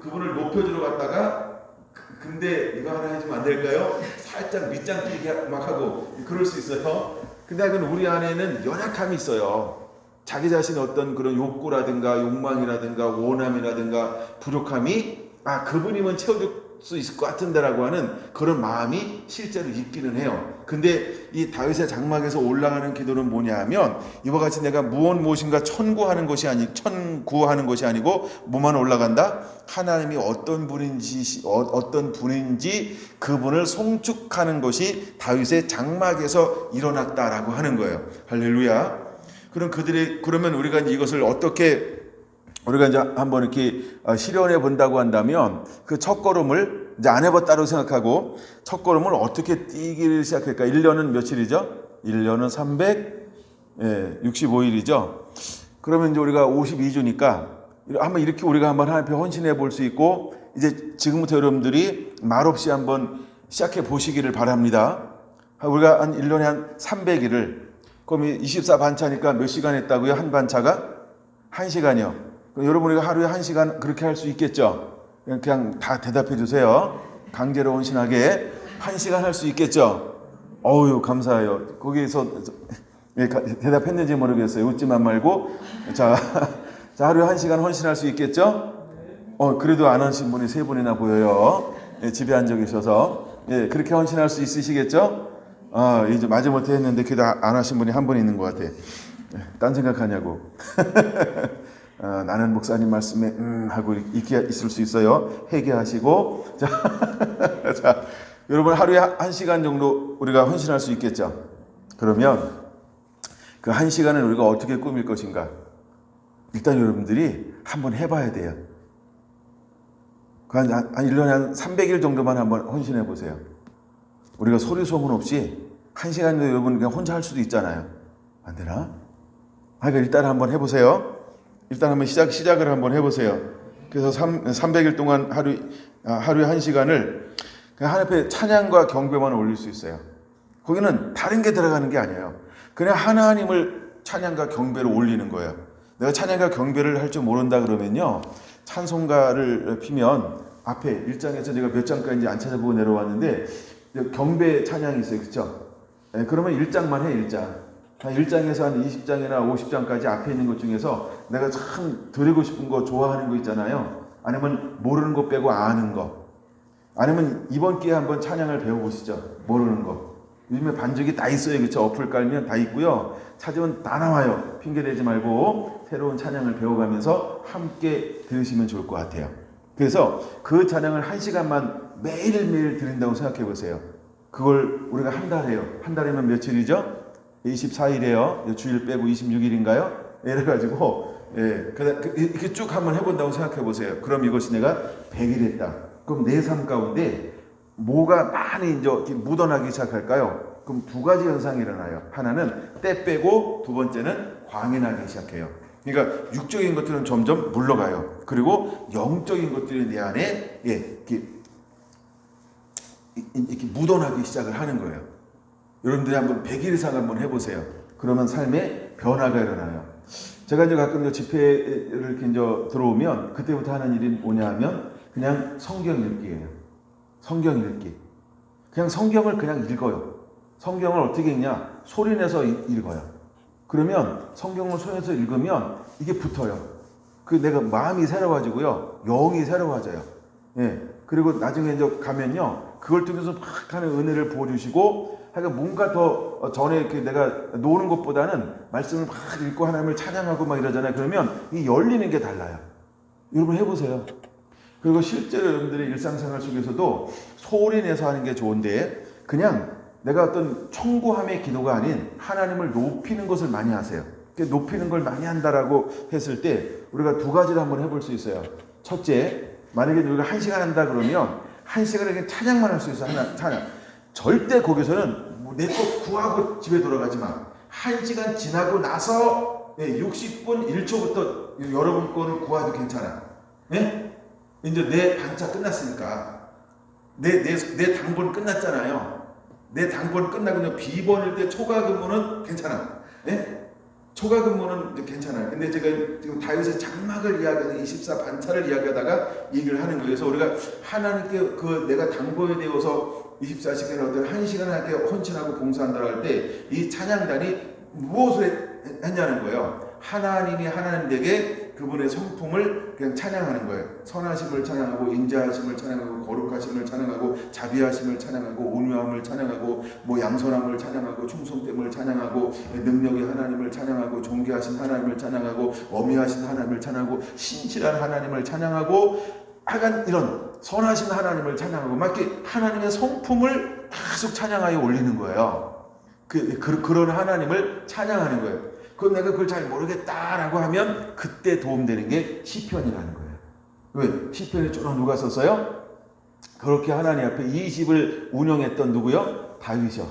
그분을 높여주러 갔다가 근데 이거 하나 해주면 안 될까요? 살짝 밑장 뛰기 막 하고 그럴 수 있어요. 근데 그건 우리 안에는 연약함이 있어요. 자기 자신의 어떤 그런 욕구라든가 욕망이라든가 원함이라든가 부족함이 그분이면 채워줄 수 있을 것 같은데라고 하는 그런 마음이 실제로 있기는 해요. 근데 이 다윗의 장막에서 올라가는 기도는 뭐냐 하면 이와 같이 내가 무엇인가 청구하는 것이 아니고 뭐만 올라간다? 하나님이 어떤 분인지 그분을 송축하는 것이 다윗의 장막에서 일어났다라고 하는 거예요. 할렐루야. 그러면 우리가 이것을 어떻게 우리가 이제 한번 이렇게 실현해 본다고 한다면 그 첫걸음을 이제 안 해봤다고 생각하고 첫걸음을 어떻게 뛰기를 시작할까? 1년은 며칠이죠? 1년은 365일이죠. 그러면 이제 우리가 52주니까 한번 이렇게 우리가 한번 하나님 앞에 헌신해 볼 수 있고 이제 지금부터 여러분들이 말없이 한번 시작해 보시기를 바랍니다. 우리가 한 1년에 한 300일을 그럼 24반차니까 몇 시간 했다고요? 한 반차가? 1시간이요. 여러분이 하루에 1시간 그렇게 할 수 있겠죠? 그냥 다 대답해 주세요. 강제로 헌신하게 1시간 할 수 있겠죠? 어우 감사해요. 거기서 대답했는지 모르겠어요. 웃지만 말고 자 하루에 1시간 헌신할 수 있겠죠? 그래도 안 하신 분이 3분이나 보여요. 집에 앉아 계셔서 그렇게 헌신할 수 있으시겠죠? 이제 마지못해 했는데 그래도 안 하신 분이 한 분 있는 것 같아. 딴 생각하냐고. 나는 목사님 말씀에 하고 있을 수 있어요. 회개하시고 자 여러분 하루에 1시간 정도 우리가 헌신할 수 있겠죠. 그러면 그 1시간을 우리가 어떻게 꾸밀 것인가. 일단 여러분들이 한번 해봐야 돼요. 한 1년에 한 300일 정도만 한번 헌신해 보세요. 우리가 소리 소문 없이 1시간도 여러분 그냥 혼자 할 수도 있잖아요. 안 되나? 그러니까 일단 한번 해보세요. 일단 한번 시작을 한번 해보세요. 그래서 300일 동안 하루에 1시간을 그냥 하나님 앞에 찬양과 경배만 올릴 수 있어요. 거기는 다른 게 들어가는 게 아니에요. 그냥 하나님을 찬양과 경배로 올리는 거예요. 내가 찬양과 경배를 할 줄 모른다 그러면요. 찬송가를 피면 앞에 1장에서 제가 몇 장까지 안 찾아보고 내려왔는데 경배 찬양이 있어요. 그렇죠? 그러면 1장만 해. 1장에서 한 20장이나 50장까지 앞에 있는 것 중에서 내가 참 드리고 싶은 거 좋아하는 거 있잖아요. 아니면 모르는 거 빼고 아는 거. 아니면 이번 기회에 한번 찬양을 배워보시죠. 모르는 거. 요즘에 반죽이 다 있어요. 그렇죠? 어플 깔면 다 있고요. 찾으면 다 나와요. 핑계대지 말고 새로운 찬양을 배워가면서 함께 들으시면 좋을 것 같아요. 그래서 그 찬양을 1시간만 매일매일 드린다고 생각해 보세요. 그걸 우리가 한 달 해요. 한 달이면 며칠이죠? 24일이에요. 주일 빼고 26일인가요? 이래가지고 이렇게 쭉 한번 해본다고 생각해 보세요. 그럼 이것이 내가 100일 했다. 그럼 내 삶 가운데 뭐가 많이 이제 묻어나기 시작할까요? 그럼 두 가지 현상이 일어나요. 하나는 때 빼고 두 번째는 광이 나기 시작해요. 그러니까 육적인 것들은 점점 물러가요. 그리고 영적인 것들이 내 안에 이렇게 묻어나기 시작을 하는 거예요. 여러분들이 한번 100일 이상 한번 해보세요. 그러면 삶에 변화가 일어나요. 제가 이제 가끔 집회를 이렇게 이제 들어오면 그때부터 하는 일이 뭐냐 하면 그냥 성경 읽기예요. 성경 읽기. 그냥 성경을 그냥 읽어요. 성경을 어떻게 읽냐? 소리내서 읽어요. 그러면 성경을 소리내서 읽으면 이게 붙어요. 그 내가 마음이 새로워지고요. 영이 새로워져요. 예. 그리고 나중에 이제 가면요. 그걸 통해서 막 하는 은혜를 부어주시고 하여간 뭔가 더 전에 이렇게 내가 노는 것보다는 말씀을 막 읽고 하나님을 찬양하고 막 이러잖아요. 그러면 이 열리는 게 달라요. 여러분 해보세요. 그리고 실제로 여러분들의 일상생활 속에서도 소리 내서 하는 게 좋은데 그냥 내가 어떤 청구함의 기도가 아닌 하나님을 높이는 것을 많이 하세요. 높이는 걸 많이 한다라고 했을 때 우리가 두 가지를 한번 해볼 수 있어요. 첫째, 만약에 우리가 1시간 한다 그러면 1시간에 찬양만 할 수 있어요. 하나 찬양. 절대 거기서는 내 것 구하고 집에 돌아가지 마. 1시간 지나고 나서 60분 1초부터 여러분 거를 구해도 괜찮아. 예? 이제 내 반차 끝났으니까. 내 당번 끝났잖아요. 내 당번 끝나고 비번일 때 초과 근무는 괜찮아. 예? 초과 근무는 괜찮아요. 근데 제가 지금 다윗의 장막을 이야기하는 24 반차를 이야기하다가 얘기를 하는 거예요. 그래서 우리가 하나님께 그 내가 당번이 되어서 24시간을 어떤 1시간을 하게 헌신하고 봉사한다고 할 때 이 찬양단이 무엇을 했냐는 거예요. 하나님이 하나님에게 그분의 성품을 그냥 찬양하는 거예요. 선하심을 찬양하고 인자하심을 찬양하고 거룩하심을 찬양하고 자비하심을 찬양하고 온유함을 찬양하고 뭐 양선함을 찬양하고 충성됨을 찬양하고 능력의 하나님을 찬양하고 존귀하신 하나님을 찬양하고 어미하신 하나님을 찬양하고 신실한 하나님을 찬양하고 하여간 이런 선하신 하나님을 찬양하고 막 이렇게 하나님의 성품을 계속 찬양하여 올리는 거예요. 그런 하나님을 찬양하는 거예요. 그럼 내가 그걸 잘 모르겠다라고 하면 그때 도움되는 게 시편이라는 거예요. 왜? 시편을 쭉 누가 썼어요? 그렇게 하나님 앞에 이 집을 운영했던 누구요? 다윗이요.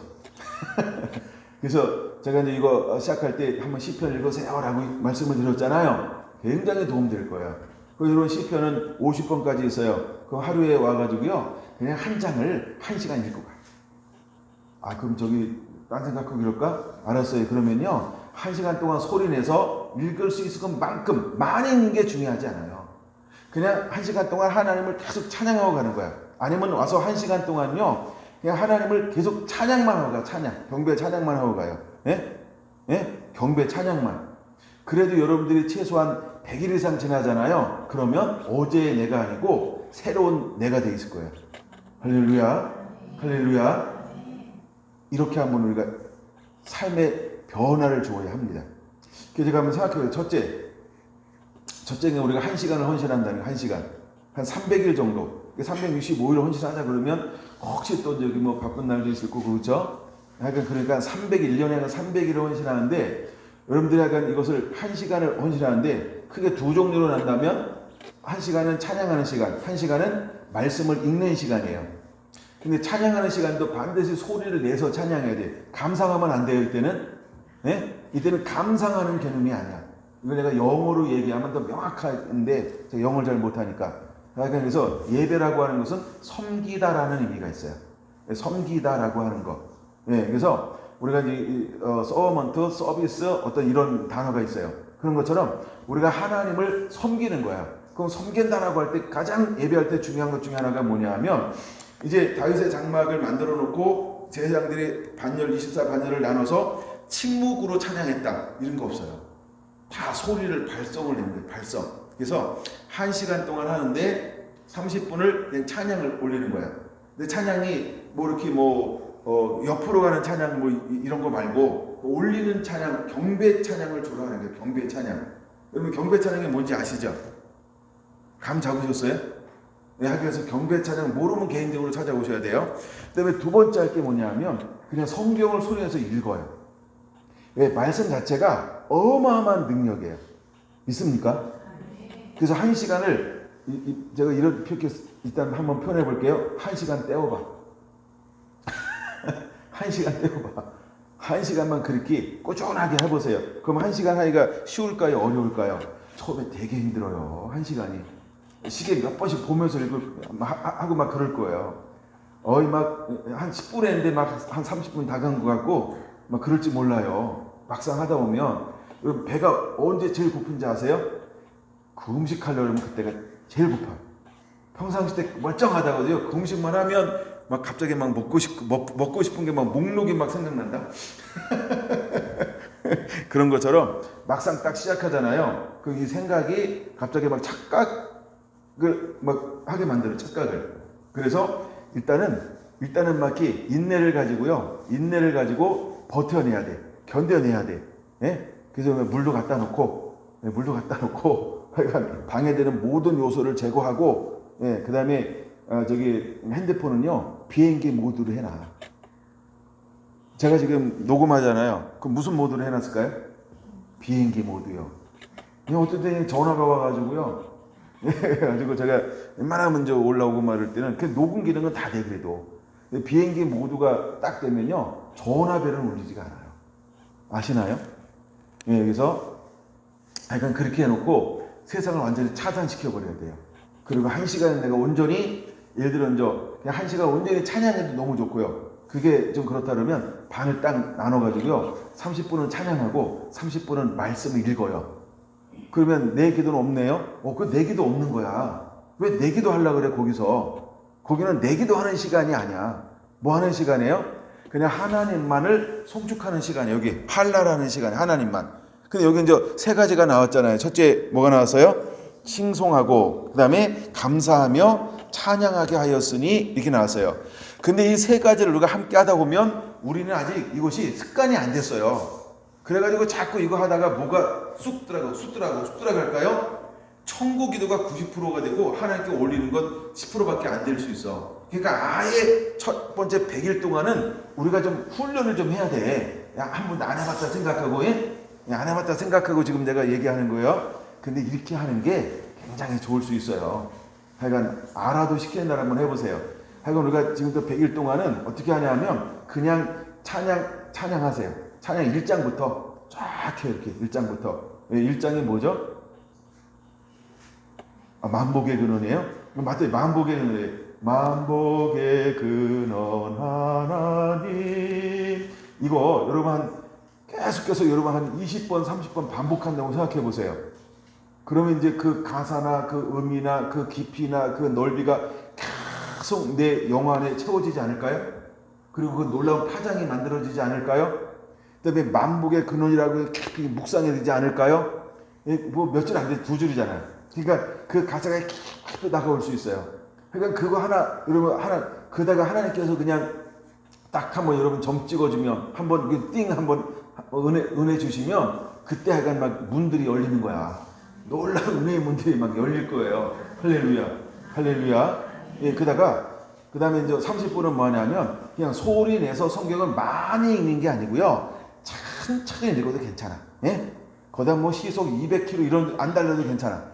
그래서 제가 이제 이거 시작할 때 한번 시편 읽으세요라고 말씀을 드렸잖아요. 굉장히 도움될 거예요. 그런 시편은 50번까지 있어요. 그럼 하루에 와가지고요. 그냥 한 장을 1시간 읽고 가요. 아, 그럼 저기 딴 생각하고 그럴까? 알았어요. 그러면요. 1시간 동안 소리내서 읽을 수 있을 것만큼 많이 읽는 게 중요하지 않아요. 그냥 1시간 동안 하나님을 계속 찬양하고 가는 거야. 아니면 와서 1시간 동안요. 그냥 하나님을 계속 찬양만 하고 가요. 찬양. 경배 찬양만 하고 가요. 예? 예? 경배 찬양만. 그래도 여러분들이 최소한 100일 이상 지나잖아요. 그러면 어제의 내가 아니고 새로운 내가 돼 있을 거예요. 할렐루야. 할렐루야. 이렇게 하면 우리가 삶의 변화를 주어야 합니다. 그래서 제가 한번 생각해봐요. 첫째는 우리가 1시간을 헌신한다는 거, 1시간. 한 300일 정도. 365일 헌신하자 그러면 혹시 또 저기 뭐 바쁜 날도 있을 거고, 그렇죠? 그러니까 1년에 300일을 헌신하는데, 여러분들이 약간 이것을 1시간을 헌신하는데, 크게 두 종류로 난다면, 1시간은 찬양하는 시간, 1시간은 말씀을 읽는 시간이에요. 근데 찬양하는 시간도 반드시 소리를 내서 찬양해야 돼. 감상하면 안 돼요, 이때는. 네? 이때는 감상하는 개념이 아니야. 이걸 내가 영어로 얘기하면 더 명확한데, 제가 영어를 잘 못하니까. 그래서 예배라고 하는 것은 섬기다라는 의미가 있어요. 섬기다라고 하는 거. 네, 그래서 우리가 이제 서먼트, 서비스 어떤 이런 단어가 있어요. 그런 것처럼 우리가 하나님을 섬기는 거야. 그럼 섬긴다라고 할 때 가장 예배할 때 중요한 것 중에 하나가 뭐냐 하면 이제 다윗의 장막을 만들어 놓고 제사장들이 반열 24 반열을 나눠서 침묵으로 찬양했다 이런 거 없어요. 다 소리를 발성을 내는 거예요. 발성. 그래서 1시간 동안 하는데 30분을 그냥 찬양을 올리는 거예요. 근데 찬양이 뭐 이렇게 옆으로 가는 찬양 뭐 이런 거 말고 올리는 찬양, 경배 찬양을 주로 하는 거예요. 경배 찬양. 여러분 경배 찬양이 뭔지 아시죠? 감 잡으셨어요? 네, 그래서 경배 찬양 모르면 개인적으로 찾아오셔야 돼요. 그다음에 두 번째 할 게 뭐냐면 그냥 성경을 소리내서 읽어요. 왜? 말씀 자체가 어마어마한 능력이에요. 믿습니까? 그래서 1시간을 제가 이렇게 일단 한번 표현해 볼게요. 1시간 때워봐. 1시간 떼어봐. 1시간만 그렇게 꾸준하게 해보세요. 그럼 1시간 하기가 쉬울까요? 어려울까요? 처음에 되게 힘들어요. 1시간이. 시계 몇 번씩 보면서 하고 막 그럴 거예요. 막 한 10분 했는데 막 한 30분이 다 간 것 같고 막 그럴지 몰라요. 막상 하다 보면 배가 언제 제일 고픈지 아세요? 그 음식 하려면 그때가 제일 고파요. 평상시 때 멀쩡하다고요. 그 음식만 하면 막 갑자기 막 먹고 싶은 게 막 목록이 막 생각난다. 그런 것처럼 막상 딱 시작하잖아요. 그 이 생각이 갑자기 막 착각을 막 하게 만들어 착각을. 그래서 일단은 막 인내를 가지고요. 인내를 가지고 버텨내야 돼. 견뎌내야 돼. 예? 그래서 물도 갖다 놓고 하여간 방해되는 모든 요소를 제거하고 예, 그다음에 핸드폰은요. 비행기 모드로 해놔. 제가 지금 녹음하잖아요. 그럼 무슨 모드로 해놨을까요? 비행기 모드요. 어떤 때 전화가 와가지고요. 그래가지고 제가 웬만하면 올라오고 말할 때는 그 녹음 기능은 다 돼 그래도 비행기 모드가 딱 되면요 전화벨은 울리지가 않아요. 아시나요? 예, 그래서 약간 그렇게 해놓고 세상을 완전히 차단시켜 버려야 돼요. 그리고 1시간 내가 온전히 예를 들어 그냥 1시간 온전히 찬양해도 너무 좋고요. 그게 좀 그렇다 그러면 반을 딱 나눠가지고요 30분은 찬양하고 30분은 말씀을 읽어요. 그러면 내 기도는 없네요? 그 내 기도 없는 거야. 왜 내 기도 하려고 그래, 거기서? 거기는 내 기도 하는 시간이 아니야. 뭐 하는 시간이에요? 그냥 하나님만을 송축하는 시간이에요. 여기, 할라라는 시간에 하나님만. 근데 여기 이제 세 가지가 나왔잖아요. 첫째, 뭐가 나왔어요? 칭송하고, 그 다음에 감사하며 찬양하게 하였으니, 이렇게 나왔어요. 근데 이 세 가지를 우리가 함께 하다 보면 우리는 아직 이것이 습관이 안 됐어요. 그래가지고 자꾸 이거 하다가 뭐가 쑥 들어갈까요? 천국 기도가 90%가 되고 하나님께 올리는 건 10%밖에 안 될 수 있어. 그러니까 아예 첫 번째 100일 동안은 우리가 좀 훈련을 좀 해야 돼. 야, 한 번도 안 해봤다 생각하고, 예? 안 해봤다 생각하고 지금 내가 얘기하는 거예요. 근데 이렇게 하는 게 굉장히 좋을 수 있어요. 하여간 알아도 시키는 날 한번 해보세요. 하여간 우리가 지금부터 100일 동안은 어떻게 하냐면 그냥 찬양하세요. 찬양 1장부터 쫙 해요. 이렇게 1장부터. 1장이 뭐죠? 만복의 근원이에요? 맞아요. 만복의 근원이에요. 만복의 근원 하나님. 이거 여러분 계속해서 여러분 한 20번, 30번 반복한다고 생각해 보세요. 그러면 이제 그 가사나 그 의미나 그 깊이나 그 넓이가 계속 내 영혼 안에 채워지지 않을까요? 그리고 그 놀라운 파장이 만들어지지 않을까요? 그 다음에 만복의 근원이라고 깊이 묵상해야 되지 않을까요? 뭐 몇 줄 안 돼, 2줄이잖아요. 그러니까 그 가사가 깊이 다가올 수 있어요. 그러니까 그거 하나, 여러분, 그다가 하나님께서 그냥 딱 한번 여러분 점 찍어주면, 한번 띵 한번 은혜 주시면, 그때 약간 막 문들이 열리는 거야. 놀라운 은혜의 문들이 막 열릴 거예요. 할렐루야. 할렐루야. 예, 그 다음에 이제 30분은 뭐 하냐면, 그냥 소리 내서 성경을 많이 읽는 게 아니고요. 천천히 읽어도 괜찮아. 예? 거기다 뭐 시속 200km 이런 안 달려도 괜찮아.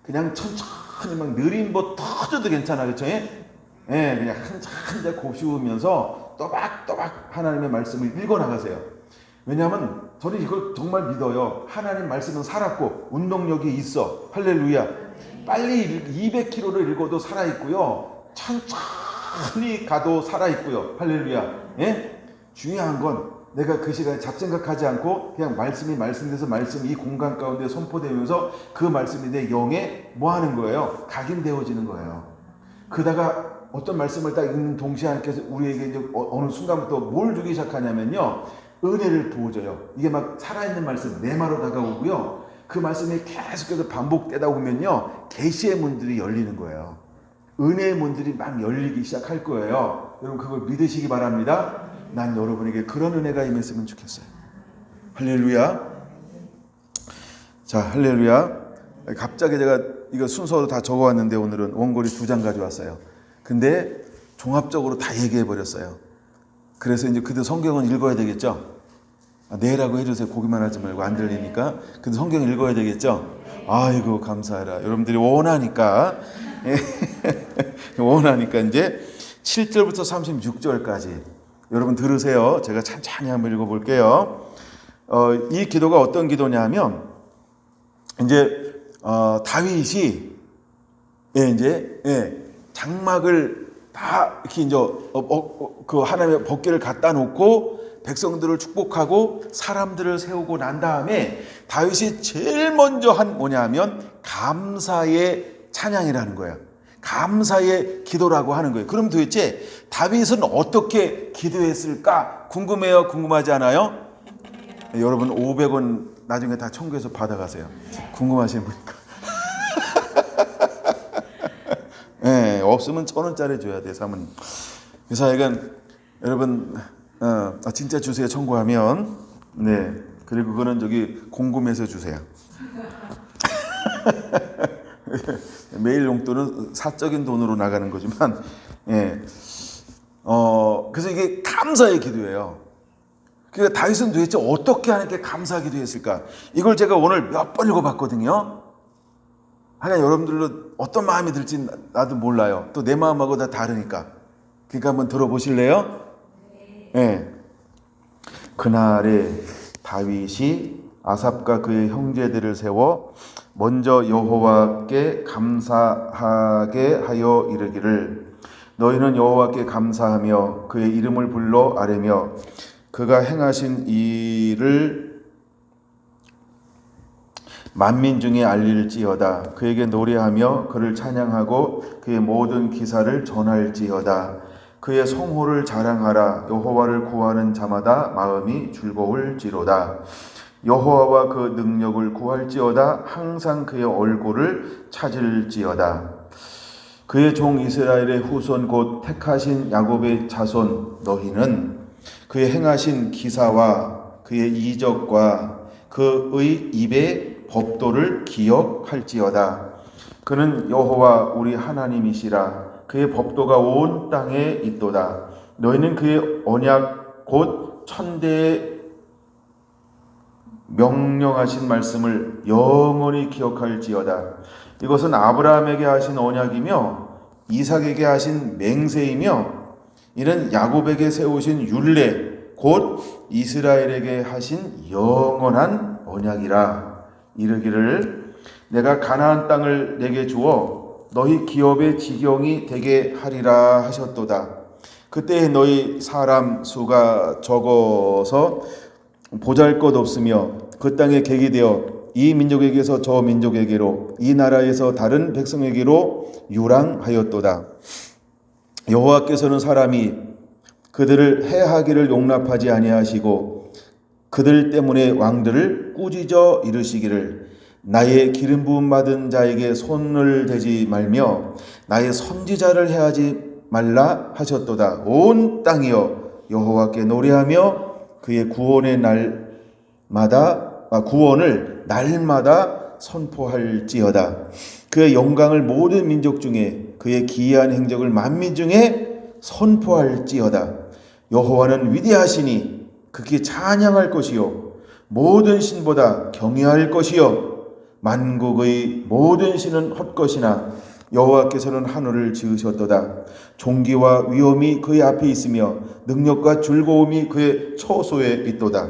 그냥 천천히 막 느린 법 터져도 괜찮아. 그렇죠? 예? 예, 그냥 한참 곱씹으면서 또박또박 하나님의 말씀을 읽어 나가세요. 왜냐하면 저는 이걸 정말 믿어요. 하나님 말씀은 살았고 운동력이 있어. 할렐루야. 빨리 200km를 읽어도 살아있고요. 천천히 가도 살아있고요. 할렐루야. 예? 중요한 건 내가 그 시간에 잡생각하지 않고 그냥 말씀이 말씀돼서 말씀이 이 공간 가운데 선포되면서 그 말씀이 내 영에 뭐 하는 거예요? 각인되어지는 거예요. 그러다가 어떤 말씀을 딱 읽는 동시에 하나님께서 우리에게 이제 어느 순간부터 뭘 주기 시작하냐면요. 은혜를 부어줘요. 이게 막 살아있는 말씀, 내마로 다가오고요. 그 말씀이 계속해서 반복되다 보면요. 계시의 문들이 열리는 거예요. 은혜의 문들이 막 열리기 시작할 거예요. 여러분 그걸 믿으시기 바랍니다. 난 여러분에게 그런 은혜가 임했으면 좋겠어요. 할렐루야. 자, 할렐루야. 갑자기 제가 이거 순서로 다 적어왔는데 오늘은 원고리 2장 가져왔어요. 근데 종합적으로 다 얘기해 버렸어요. 그래서 이제 그들 성경은 읽어야 되겠죠? 네라고 해주세요. 보기만 하지 말고 안 들리니까. 그들 성경 읽어야 되겠죠? 아이고 감사해라. 여러분들이 원하니까 원하니까 이제 7절부터 36절까지 여러분 들으세요. 제가 찬찬히 한번 읽어볼게요. 이 기도가 어떤 기도냐면 이제 다윗이 장막을 다 이렇게 이제 그 하나님의 법궤를 갖다 놓고 백성들을 축복하고 사람들을 세우고 난 다음에 다윗이 제일 먼저 한 뭐냐면 감사의 찬양이라는 거예요. 감사의 기도라고 하는 거예요. 그럼 도대체 다윗은 어떻게 기도했을까? 궁금해요? 궁금하지 않아요? 여러분 500원 나중에 다 청구해서 받아가세요. 궁금하신 분이니까. 네, 없으면 1,000원짜리 줘야 돼, 사모님. 그래서 이건 여러분 진짜 주세요 청구하면. 네, 그리고 그거는 저기 공금해서 주세요. 매일 용돈은 사적인 돈으로 나가는 거지만, 그래서 이게 감사의 기도예요. 그러니까 다윗은 도대체 어떻게 하나님께 감사 기도했을까? 이걸 제가 오늘 몇 번 읽어봤거든요. 하여간 여러분들로 어떤 마음이 들지 나도 몰라요. 또 내 마음하고 다 다르니까. 그러니까 한번 들어보실래요? 네. 그날에 다윗이 아삽과 그의 형제들을 세워 먼저 여호와께 감사하게 하여 이르기를 너희는 여호와께 감사하며 그의 이름을 불러 아뢰며 그가 행하신 일을 만민 중에 알릴지어다. 그에게 노래하며 그를 찬양하고 그의 모든 기사를 전할지어다. 그의 성호를 자랑하라. 여호와를 구하는 자마다 마음이 즐거울지로다. 여호와와 그 능력을 구할지어다. 항상 그의 얼굴을 찾을지어다. 그의 종 이스라엘의 후손 곧 택하신 야곱의 자손 너희는 그의 행하신 기사와 그의 이적과 그의 입의 법도를 기억할지어다. 그는 여호와 우리 하나님이시라. 그의 법도가 온 땅에 있도다. 너희는 그의 언약 곧 천대의 명령하신 말씀을 영원히 기억할지어다. 이것은 아브라함에게 하신 언약이며 이삭에게 하신 맹세이며 이는 야곱에게 세우신 율례 곧 이스라엘에게 하신 영원한 언약이라. 이르기를 내가 가나안 땅을 내게 주어 너희 기업의 지경이 되게 하리라 하셨도다. 그때 너희 사람 수가 적어서 보잘것없으며 그 땅에 객이 되어 이 민족에게서 저 민족에게로 이 나라에서 다른 백성에게로 유랑하였도다. 여호와께서는 사람이 그들을 해하기를 용납하지 아니하시고 그들 때문에 왕들을 꾸짖어 이르시기를 나의 기름 부음 받은 자에게 손을 대지 말며 나의 선지자를 해하지 말라 하셨도다. 온 땅이여 여호와께 노래하며 그의 구원의 구원을 날마다 선포할지어다. 그의 영광을 모든 민족 중에 그의 기이한 행적을 만민 중에 선포할지어다. 여호와는 위대하시니 극히 찬양할 것이요 모든 신보다 경외할 것이요 만국의 모든 신은 헛것이나 여호와께서는 하늘을 지으셨도다. 존귀와 위엄이 그의 앞에 있으며 능력과 즐거움이 그의 처소에 있도다.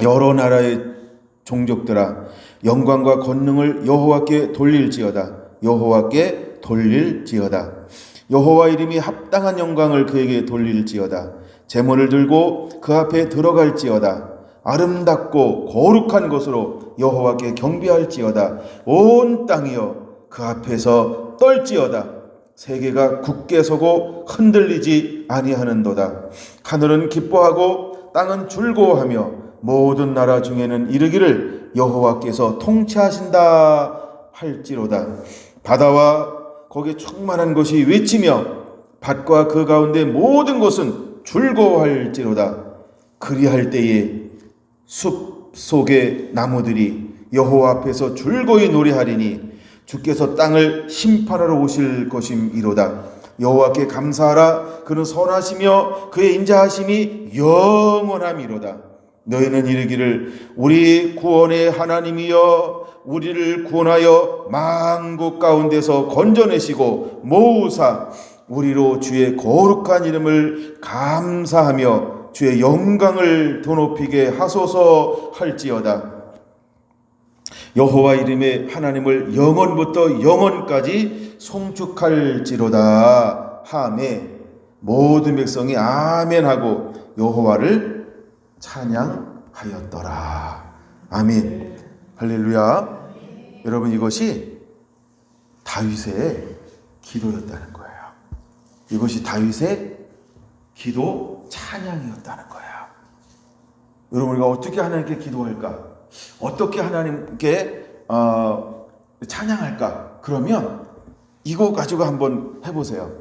여러 나라의 종족들아 영광과 권능을 여호와께 돌릴지어다. 여호와께 돌릴지어다. 여호와 이름이 합당한 영광을 그에게 돌릴지어다. 제물을 들고 그 앞에 들어갈지어다. 아름답고 거룩한 것으로 여호와께 경배할지어다. 온 땅이여 그 앞에서 떨지어다. 세계가 굳게 서고 흔들리지 아니하는도다. 하늘은 기뻐하고 땅은 즐거워하며 모든 나라 중에는 이르기를 여호와께서 통치하신다 할지로다. 바다와 거기에 충만한 것이 외치며 밭과 그 가운데 모든 것은 즐거워할지로다. 그리할 때에 숲 속의 나무들이 여호와 앞에서 즐거이 노래하리니 주께서 땅을 심판하러 오실 것임이로다. 여호와께 감사하라. 그는 선하시며 그의 인자하심이 영원함이로다. 너희는 이르기를 우리 구원의 하나님이여 우리를 구원하여 만국 가운데서 건져내시고 모으사 우리로 주의 거룩한 이름을 감사하며 주의 영광을 더 높이게 하소서 할지어다. 여호와 이름의 하나님을 영원부터 영원까지 송축할지로다 하매 모든 백성이 아멘하고 여호와를 찬양하였더라. 아멘. 할렐루야. 여러분, 이것이 다윗의 기도였다는 거예요. 이것이 다윗의 기도 찬양이었다는 거예요. 여러분, 우리가 어떻게 하나님께 기도할까? 어떻게 하나님께 찬양할까? 그러면 이거 가지고 한번 해보세요.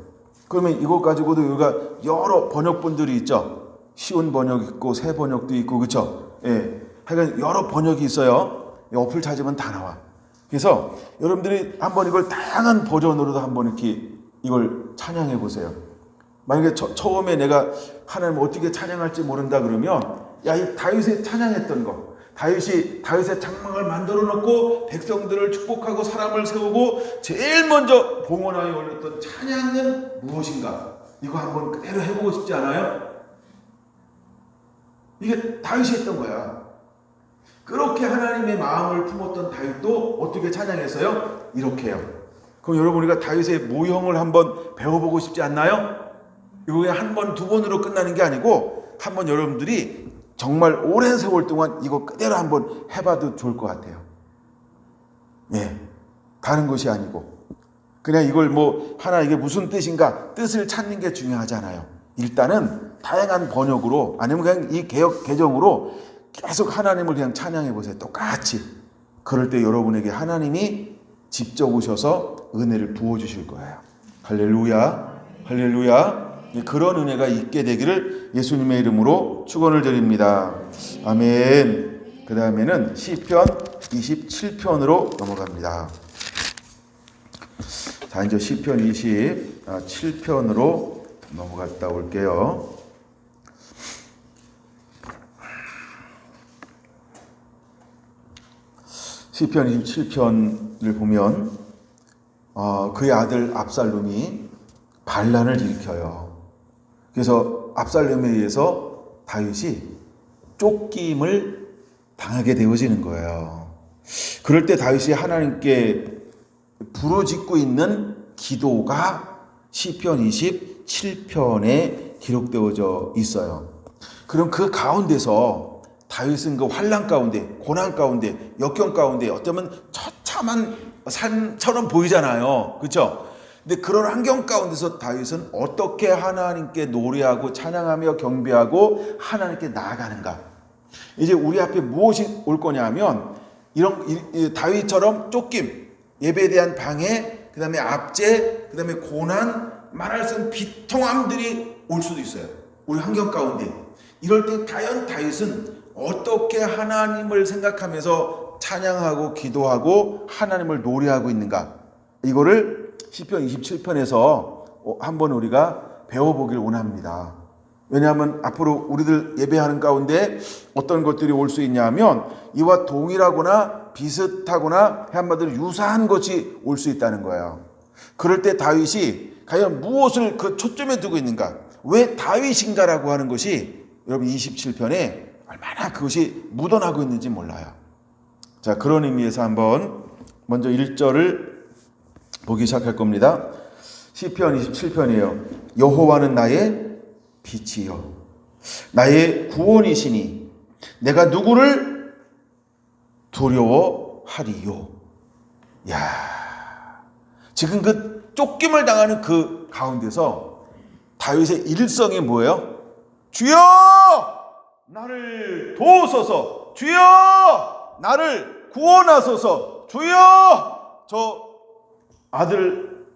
그러면 이거 가지고도 우리가 여러 번역본들이 있죠. 쉬운 번역 있고 새 번역도 있고, 그렇죠? 예, 하여간 여러 번역이 있어요. 어플 찾으면 다 나와. 그래서 여러분들이 한번 이걸 다양한 버전으로도 한번 이렇게 이걸 찬양해 보세요. 만약에 처음에 내가 하나님 어떻게 찬양할지 모른다 그러면, 야, 이 다윗이 찬양했던 거, 다윗이 다윗의 장막을 만들어 놓고 백성들을 축복하고 사람을 세우고 제일 먼저 봉헌하에 올렸던 찬양은 무엇인가? 이거 한번 그대로 해보고 싶지 않아요? 이게 다윗이 했던 거야. 그렇게 하나님의 마음을 품었던 다윗도 어떻게 찬양했어요? 이렇게 해요. 그럼 여러분, 우리가 다윗의 모형을 한번 배워보고 싶지 않나요? 이거 그냥 한 번, 두 번으로 끝나는 게 아니고 한번 여러분들이 정말 오랜 세월 동안 이거 그대로 한번 해봐도 좋을 것 같아요. 예, 다른 것이 아니고 그냥 이걸 뭐 하나 이게 무슨 뜻인가 뜻을 찾는 게 중요하잖아요. 일단은 다양한 번역으로 아니면 그냥 이 개역 개정으로 계속 하나님을 그냥 찬양해 보세요. 똑같이. 그럴 때 여러분에게 하나님이 직접 오셔서 은혜를 부어주실 거예요. 할렐루야, 할렐루야. 그런 은혜가 있게 되기를 예수님의 이름으로 축원을 드립니다. 아멘. 그 다음에는 시편 27편으로 넘어갑니다. 자, 이제 시편 27편으로 넘어갔다 올게요. 시편 27편을 보면 그의 아들 압살롬이 반란을 일으켜요. 그래서 압살롬에 의해서 다윗이 쫓김을 당하게 되어지는 거예요. 그럴 때 다윗이 하나님께 부르짖고 있는 기도가 시편 27편에 기록되어져 있어요. 그럼 그 가운데서 다윗은 그 환난 가운데, 고난 가운데, 역경 가운데 어쩌면 처참한 삶처럼 보이잖아요. 그렇죠? 근데 그런 환경 가운데서 다윗은 어떻게 하나님께 노래하고 찬양하며 경배하고 하나님께 나아가는가? 이제 우리 앞에 무엇이 올 거냐 하면 이런 다윗처럼 쫓김, 예배에 대한 방해, 그 다음에 압제, 그 다음에 고난, 말할 수 없는 비통함들이 올 수도 있어요. 우리 환경 가운데. 이럴 때 과연 다윗은 어떻게 하나님을 생각하면서 찬양하고 기도하고 하나님을 노래하고 있는가? 이거를 시편 27편에서 한번 우리가 배워보길 원합니다. 왜냐하면 앞으로 우리들 예배하는 가운데 어떤 것들이 올 수 있냐 하면 이와 동일하거나 비슷하거나 한마디로 유사한 것이 올 수 있다는 거예요. 그럴 때 다윗이 과연 무엇을 그 초점에 두고 있는가? 왜 다윗인가라고 하는 것이 여러분 27편에 얼마나 그것이 묻어나고 있는지 몰라요. 자, 그런 의미에서 한번 먼저 1절을 보기 시작할 겁니다. 시편 27편이에요. 여호와는 나의 빛이요 나의 구원이시니 내가 누구를 두려워하리요. 야, 지금 그 쫓김을 당하는 그 가운데서 다윗의 일성이 뭐예요? 주여 나를 도우소서, 주여 나를 구원하소서, 주여 저 아들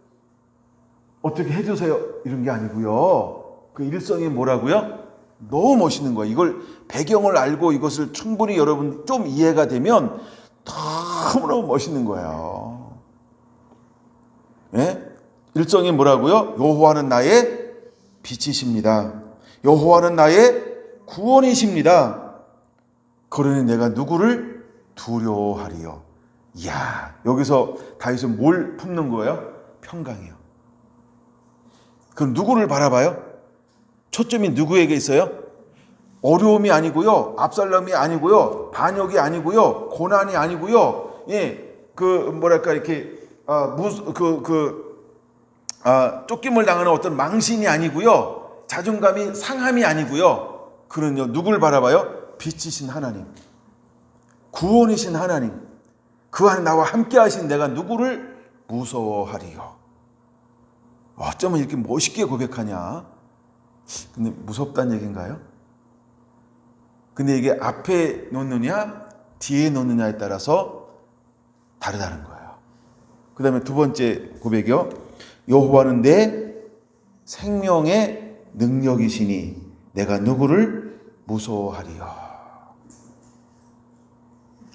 어떻게 해주세요 이런 게 아니고요. 그 일성이 뭐라고요? 너무 멋있는 거예요. 이걸 배경을 알고 이것을 충분히 여러분 좀 이해가 되면 너무너무 멋있는 거예요. 예? 일성이 뭐라고요? 여호와는 나의 빛이십니다. 여호와는 나의 구원이십니다. 그러니 내가 누구를 두려워하리요. 이야, 여기서 다윗은 뭘 품는 거예요? 평강이요. 그럼 누구를 바라봐요? 초점이 누구에게 있어요? 어려움이 아니고요, 압살롬이 아니고요, 반역이 아니고요, 고난이 아니고요, 이렇게 쫓김을 당하는 어떤 망신이 아니고요, 자존감이 상함이 아니고요. 그는요, 누굴 바라봐요? 빛이신 하나님, 구원이신 하나님, 그 안에 나와 함께 하신 내가 누구를 무서워하리요. 어쩌면 이렇게 멋있게 고백하냐? 근데 무섭다는 얘기인가요? 근데 이게 앞에 놓느냐 뒤에 놓느냐에 따라서 다르다는 거예요. 그 다음에 두 번째 고백이요. 여호와는 내 생명의 능력이시니 내가 누구를 무서워하리요.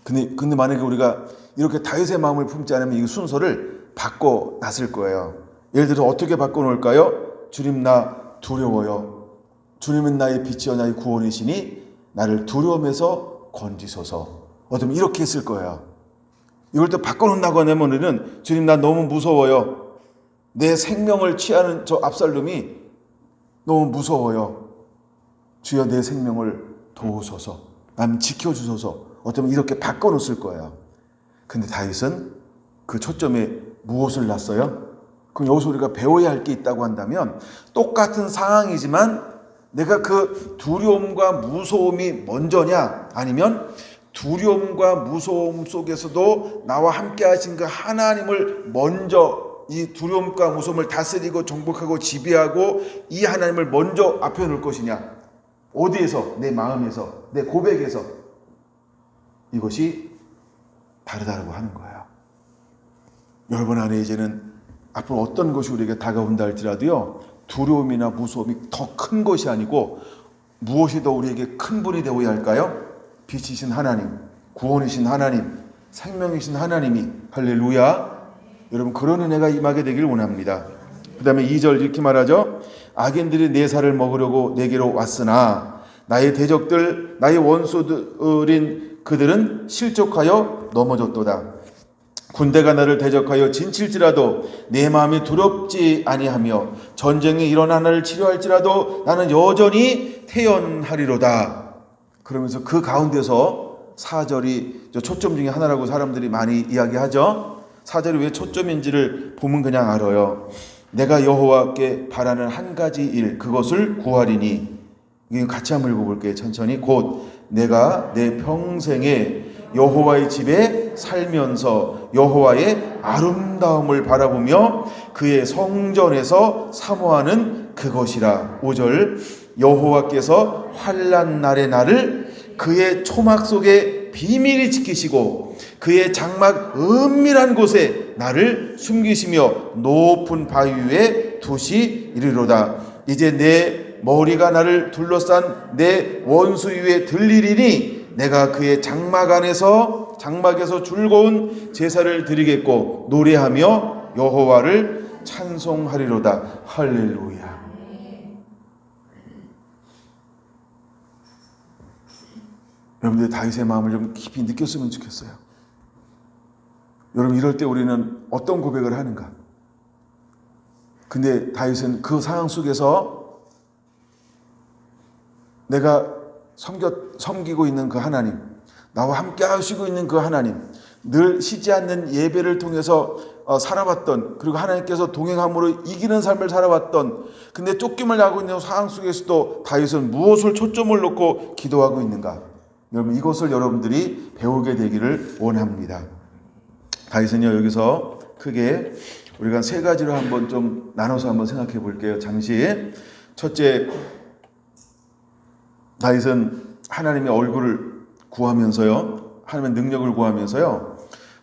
근데 만약에 우리가 이렇게 다윗의 마음을 품지 않으면 이 순서를 바꿔놨을 거예요. 예를 들어서 어떻게 바꿔놓을까요? 주님 나 두려워요. 주님은 나의 빛이요 나의 구원이시니 나를 두려움에서 건지소서. 어쩌면 이렇게 했을 거예요. 이걸 또 바꿔놓는다고 하면은 주님 나 너무 무서워요. 내 생명을 취하는 저 압살롬이 너무 무서워요. 주여 내 생명을 도우소서. 남 지켜주소서. 어쩌면 이렇게 바꿔놓았을 거예요. 근데 다윗은 그 초점에 무엇을 놨어요? 그럼 여기서 우리가 배워야 할 게 있다고 한다면 똑같은 상황이지만 내가 그 두려움과 무서움이 먼저냐 아니면 두려움과 무서움 속에서도 나와 함께 하신 그 하나님을 먼저 이 두려움과 무서움을 다스리고 정복하고 지배하고 이 하나님을 먼저 앞에 놓을 것이냐, 어디에서? 내 마음에서, 내 고백에서. 이것이 다르다고 하는 거예요. 여러분 안에 이제는 앞으로 어떤 것이 우리에게 다가온다 할지라도요, 두려움이나 무서움이 더 큰 것이 아니고 무엇이 더 우리에게 큰 분이 되어야 할까요? 빛이신 하나님, 구원이신 하나님, 생명이신 하나님이, 할렐루야. 여러분 그런 은혜가 임하게 되길 원합니다. 그 다음에 2절 이렇게 말하죠. 악인들이 내 살을 먹으려고 내게로 왔으나 나의 대적들, 나의 원수들인 그들은 실족하여 넘어졌도다. 군대가 나를 대적하여 진칠지라도 내 마음이 두렵지 아니하며 전쟁이 일어나 나를 치료할지라도 나는 여전히 태연하리로다. 그러면서 그 가운데서 4절이 초점 중에 하나라고 사람들이 많이 이야기하죠. 4절이 왜 초점인지를 보면 그냥 알아요. 내가 여호와께 바라는 한 가지 일, 그것을 구하리니. 이거 같이 한번 읽어볼게요. 천천히. 곧 내가 내 평생에 여호와의 집에 살면서 여호와의 아름다움을 바라보며 그의 성전에서 사모하는 그것이라. 5절 여호와께서 환난 날의 나를 그의 초막 속에 비밀히 지키시고 그의 장막 은밀한 곳에 나를 숨기시며 높은 바위 위에 두시리로다. 이제 내 머리가 나를 둘러싼 내 원수 위에 들리리니 내가 그의 장막에서 즐거운 제사를 드리겠고 노래하며 여호와를 찬송하리로다. 할렐루야. 여러분들 다윗의 마음을 좀 깊이 느꼈으면 좋겠어요. 여러분 이럴 때 우리는 어떤 고백을 하는가? 근데 다윗은 그 상황 속에서 내가 섬기고 있는 그 하나님, 나와 함께 하시고 있는 그 하나님, 늘 쉬지 않는 예배를 통해서 살아왔던, 그리고 하나님께서 동행함으로 이기는 삶을 살아왔던, 근데 쫓김을 당하고 있는 상황 속에서도 다윗은 무엇을 초점을 놓고 기도하고 있는가? 여러분 이것을 여러분들이 배우게 되기를 원합니다. 다윗은요 여기서 크게 우리가 세 가지로 한번 좀 나눠서 한번 생각해 볼게요. 잠시. 첫째, 다윗은 하나님의 얼굴을 구하면서요, 하나님의 능력을 구하면서요,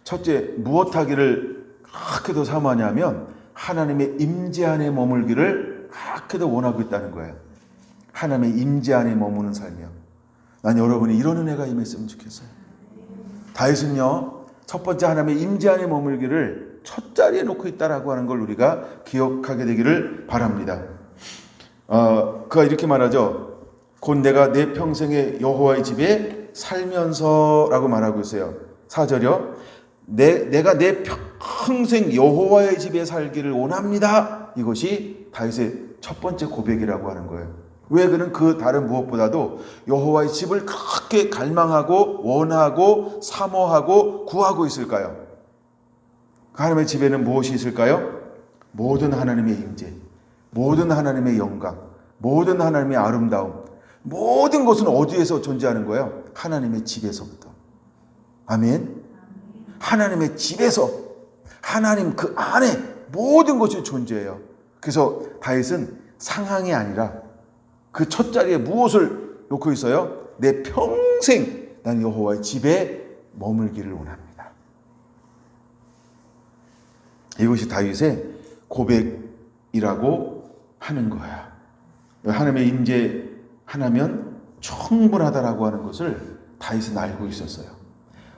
첫째 무엇하기를 그렇게도 사모하냐면 하나님의 임재 안에 머물기를 그렇게도 원하고 있다는 거예요. 하나님의 임재 안에 머무는 삶이요. 난 여러분이 이런 은혜가 임했으면 좋겠어요. 다윗은요 첫 번째 하나님의 임재 안에 머물기를 첫 자리에 놓고 있다라고 하는 걸 우리가 기억하게 되기를 바랍니다. 그가 이렇게 말하죠. 곧 내가 내 평생에 여호와의 집에 살면서라고 말하고 있어요. 4절이요. 내가 내 평생 여호와의 집에 살기를 원합니다. 이것이 다윗의 첫 번째 고백이라고 하는 거예요. 왜 그는 그 다른 무엇보다도 여호와의 집을 그렇게 갈망하고 원하고 사모하고 구하고 있을까요? 하나님의 집에는 무엇이 있을까요? 모든 하나님의 임재, 모든 하나님의 영광, 모든 하나님의 아름다움, 모든 것은 어디에서 존재하는 거예요? 하나님의 집에서부터. 아멘. 하나님의 집에서, 하나님 그 안에 모든 것이 존재해요. 그래서 다윗은 상황이 아니라 그 첫 자리에 무엇을 놓고 있어요? 내 평생 난 여호와의 집에 머물기를 원합니다. 이것이 다윗의 고백이라고 하는 거야. 하나님의 임재 하나면 충분하다라고 하는 것을 다윗은 알고 있었어요.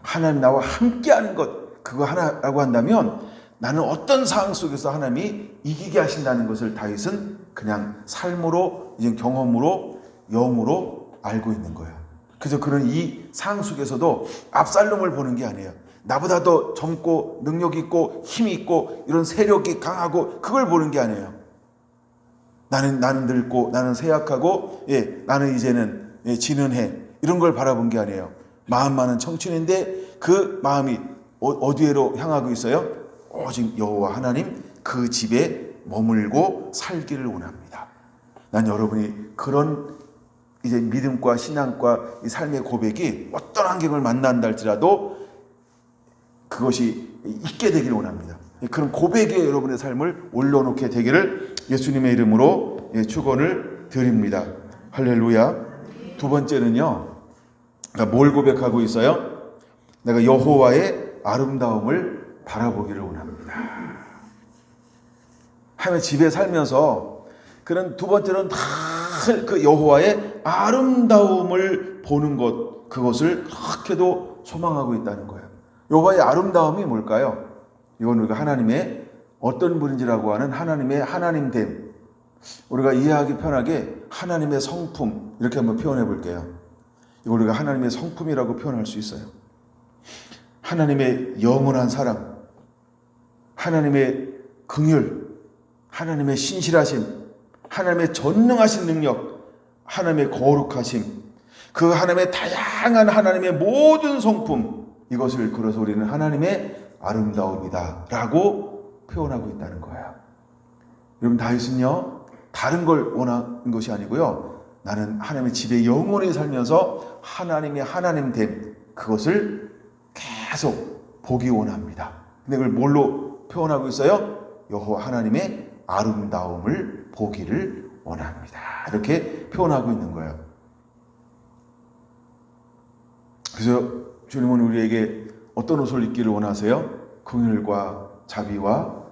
하나님 나와 함께하는 것, 그거 하나라고 한다면 나는 어떤 상황 속에서 하나님이 이기게 하신다는 것을 다윗은 그냥 삶으로, 이제 경험으로, 영으로 알고 있는 거예요. 그래서 그런 이 상황 속에서도 압살롬을 보는 게 아니에요. 나보다 더 젊고 능력 있고 힘이 있고 이런 세력이 강하고 그걸 보는 게 아니에요. 나는 늙고 나는 쇠약하고 나는 이제는 지는 해 이런 걸 바라본 게 아니에요. 마음 많은 청춘인데 그 마음이 어디로 향하고 있어요? 오직 여호와 하나님 그 집에 머물고 살기를 원합니다. 난 여러분이 그런 이제 믿음과 신앙과 이 삶의 고백이 어떤 환경을 만난다 할지라도 그것이 있게 되기를 원합니다. 그런 고백에 여러분의 삶을 올려놓게 되기를 예수님의 이름으로 축원을 드립니다. 할렐루야. 두 번째는요, 내가 뭘 고백하고 있어요? 내가 여호와의 아름다움을 바라보기를 원합니다. 하나님의 집에 살면서 그런 두 번째는 다 그 여호와의 아름다움을 보는 것, 그것을 그렇게도 소망하고 있다는 거예요. 여호와의 아름다움이 뭘까요? 이건 우리가 하나님의 어떤 분인지라고 하는 하나님의 하나님됨, 우리가 이해하기 편하게 하나님의 성품 이렇게 한번 표현해 볼게요. 이걸 우리가 하나님의 성품이라고 표현할 수 있어요. 하나님의 영원한 사랑, 하나님의 긍휼, 하나님의 신실하심, 하나님의 전능하신 능력, 하나님의 거룩하심, 그 하나님의 다양한 하나님의 모든 성품, 이것을 그래서 우리는 하나님의 아름다움이다 라고 표현하고 있다는 거예요. 여러분, 다윗은요 다른 걸 원하는 것이 아니고요, 나는 하나님의 집에 영원히 살면서 하나님의 하나님됨, 그것을 계속 보기 원합니다. 근데 그걸 뭘로 표현하고 있어요? 여호와 하나님의 아름다움을 보기를 원합니다. 이렇게 표현하고 있는 거예요. 그래서 주님은 우리에게 어떤 옷을 입기를 원하세요? 긍휼과 자비와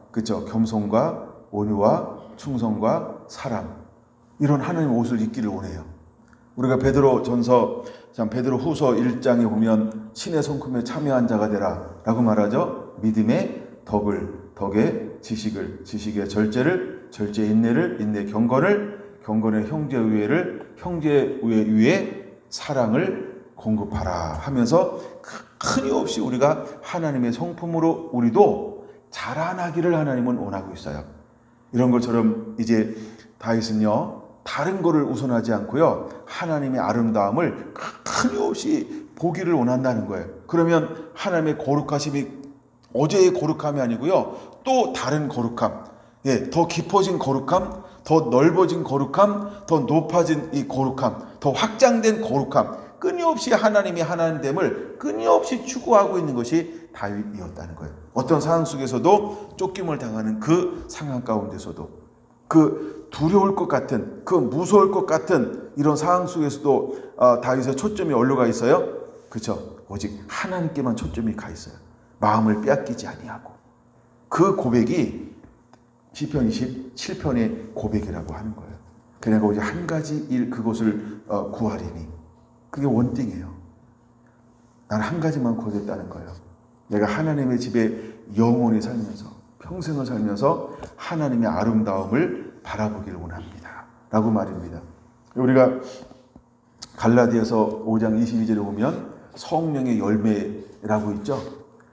겸손과 온유와 충성과 사랑, 이런 하나님의 옷을 입기를 원해요. 우리가 베드로전서 베드로후서 1장에 보면 신의 성품에 참여한 자가 되라 라고 말하죠. 믿음의 덕에 지식의 절제를, 절제의 인내를, 인내의 경건을, 경건의 형제 우애를, 형제 우애 사랑을 공급하라 하면서 끊임없이 우리가 하나님의 성품으로 우리도 자라나기를 하나님은 원하고 있어요. 이런 것처럼 이제 다윗은요 다른 거를 우선하지 않고요 하나님의 아름다움을 끊임없이 보기를 원한다는 거예요. 그러면 하나님의 거룩하심이 어제의 거룩함이 아니고요 또 다른 거룩함, 더 깊어진 거룩함, 더 넓어진 거룩함, 더 높아진 이 거룩함, 더 확장된 거룩함, 끊임없이 하나님이 하나님됨을 끊임없이 추구하고 있는 것이 다윗이었다는 거예요. 어떤 상황 속에서도 쫓김을 당하는 그 상황 가운데서도, 그 두려울 것 같은, 그 무서울 것 같은 이런 상황 속에서도 다윗의 초점이 어디로 가 있어요? 그렇죠. 오직 하나님께만 초점이 가 있어요. 마음을 빼앗기지 아니하고. 그 고백이 시편 27편의 고백이라고 하는 거예요. 그냥 오직 한 가지 일, 그것을 구하리니. 그게 원띵이에요. 난 한 가지만 구하겠다는 거예요. 내가 하나님의 집에 영원히 살면서, 평생을 살면서 하나님의 아름다움을 바라보기를 원합니다 라고 말입니다. 우리가 갈라디아서 5장 22절에 보면 성령의 열매라고 있죠.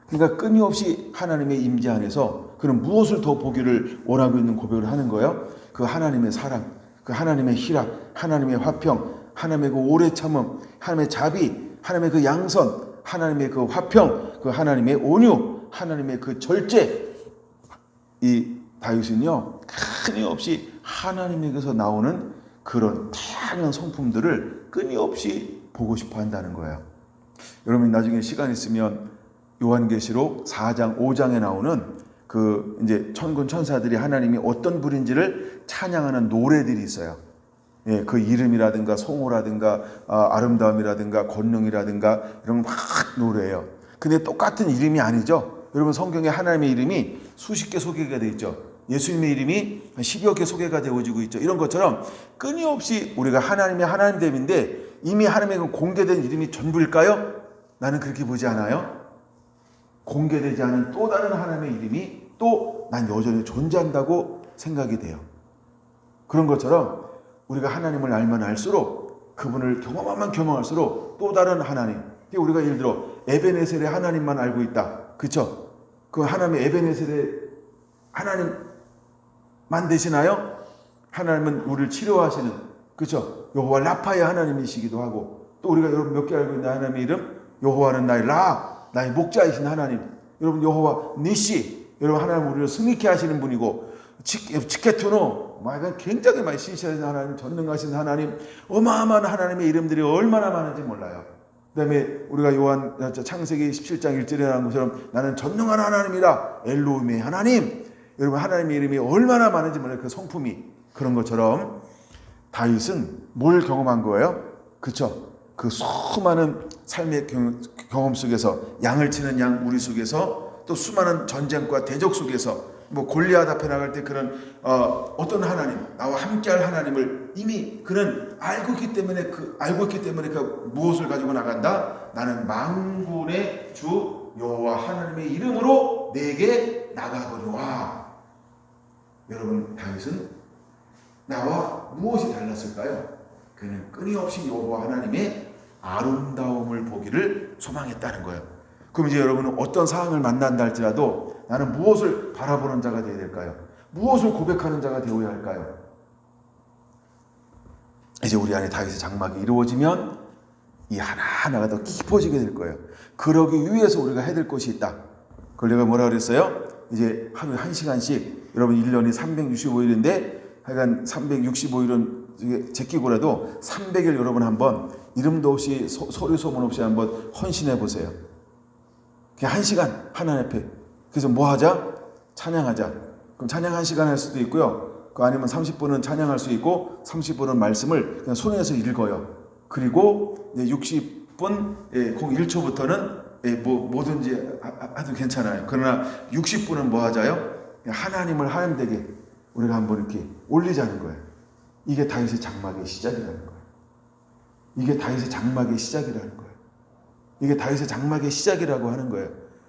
그러니까 끊임없이 하나님의 임재 안에서 그럼 무엇을 더 보기를 원하고 있는 고백을 하는 거예요? 그 하나님의 사랑, 그 하나님의 희락, 하나님의 화평, 하나님의 그 오래 참음, 하나님의 자비, 하나님의 그 양선, 하나님의 그 화평, 그 하나님의 온유, 하나님의 그 절제. 이 다윗은요, 끊임없이 하나님에게서 나오는 그런 다양한 성품들을 끊임없이 보고 싶어 한다는 거예요. 여러분 나중에 시간 있으면 요한계시록 4장, 5장에 나오는 그 이제 천군 천사들이 하나님이 어떤 분인지를 찬양하는 노래들이 있어요. 예, 그 이름이라든가 성호라든가 아름다움이라든가 권능이라든가 이런 막 노래예요. 근데 똑같은 이름이 아니죠. 여러분 성경에 하나님의 이름이 수십 개 소개가 되어 있죠. 예수님의 이름이 10여 개 소개가 되어지고 있죠. 이런 것처럼 끊임없이 우리가 하나님의 하나님됨인데 이미 하나님의 공개된 이름이 전부일까요? 나는 그렇게 보지 않아요. 공개되지 않은 또 다른 하나님의 이름이 또 난 여전히 존재한다고 생각이 돼요. 그런 것처럼 우리가 하나님을 알면 알수록 그분을 경험하면 경험할수록 또 다른 하나님. 우리가 예를 들어 에베네셀의 하나님만 알고 있다. 그렇죠? 그 하나님의 에베네셀의 하나님만 되시나요? 하나님은 우리를 치료하시는, 그렇죠? 여호와 라파의 하나님이시기도 하고, 또 우리가 여러분 몇 개 알고 있는 하나님의 이름? 여호와는 나의 라, 나의 목자이신 하나님. 여러분 여호와 니시, 여러분 하나님 우리를 승리케 하시는 분이고, 치케토노, 굉장히 많이 신실하신 하나님, 전능하신 하나님, 어마어마한 하나님의 이름들이 얼마나 많은지 몰라요. 그 다음에 우리가 요한 창세기 17장 1절에 나온 것처럼 나는 전능한 하나님이라, 엘로힘의 하나님. 여러분 하나님의 이름이 얼마나 많은지 몰라요. 그 성품이. 그런 것처럼 다윗은 뭘 경험한 거예요? 그렇죠? 그 수많은 삶의 경험 속에서, 양을 치는 양 우리 속에서, 또 수많은 전쟁과 대적 속에서, 뭐 골리앗 앞에 나갈 때 그런 어떤 하나님, 나와 함께할 하나님을 이미 그는 알고 있기 때문에 그 무엇을 가지고 나간다? 나는 만군의 주 여호와 하나님의 이름으로 내게 나가거니와. 여러분 다윗은 나와 무엇이 달랐을까요? 그는 끊임없이 여호와 하나님의 아름다움을 보기를 소망했다는 거예요. 그럼 이제 여러분은 어떤 상황을 만난다 할지라도 나는 무엇을 바라보는 자가 되어야 될까요? 무엇을 고백하는 자가 되어야 할까요? 이제 우리 안에 다윗의 장막이 이루어지면 이 하나하나가 더 깊어지게 될 거예요. 그러기 위해서 우리가 해야 될 것이 있다. 그걸 내가 뭐라 그랬어요? 이제 하루에 1시간씩, 여러분 1년이 365일인데 하여간 365일은 제끼고라도 300일 여러분 한번 이름도 없이 소리 소문 없이 한번 헌신해 보세요. 그냥 1시간 하나님 앞에. 그래서 뭐 하자? 찬양하자. 그럼 찬양 1시간 할 수도 있고요. 그 아니면 30분은 찬양할 수 있고 30분은 말씀을 그냥 손에서 읽어요. 그리고 60분 01초부터는 뭐든지 해도 괜찮아요. 그러나 60분은 뭐 하자요? 하나님을 하나님되게 우리가 한번 이렇게 올리자는 거예요. 이게 다윗의 장막의 시작이라는 거예요. 이게 다윗의 장막의 시작이라는 거예요. 이게 다윗의 장막의 시작이라고 하는 거예요.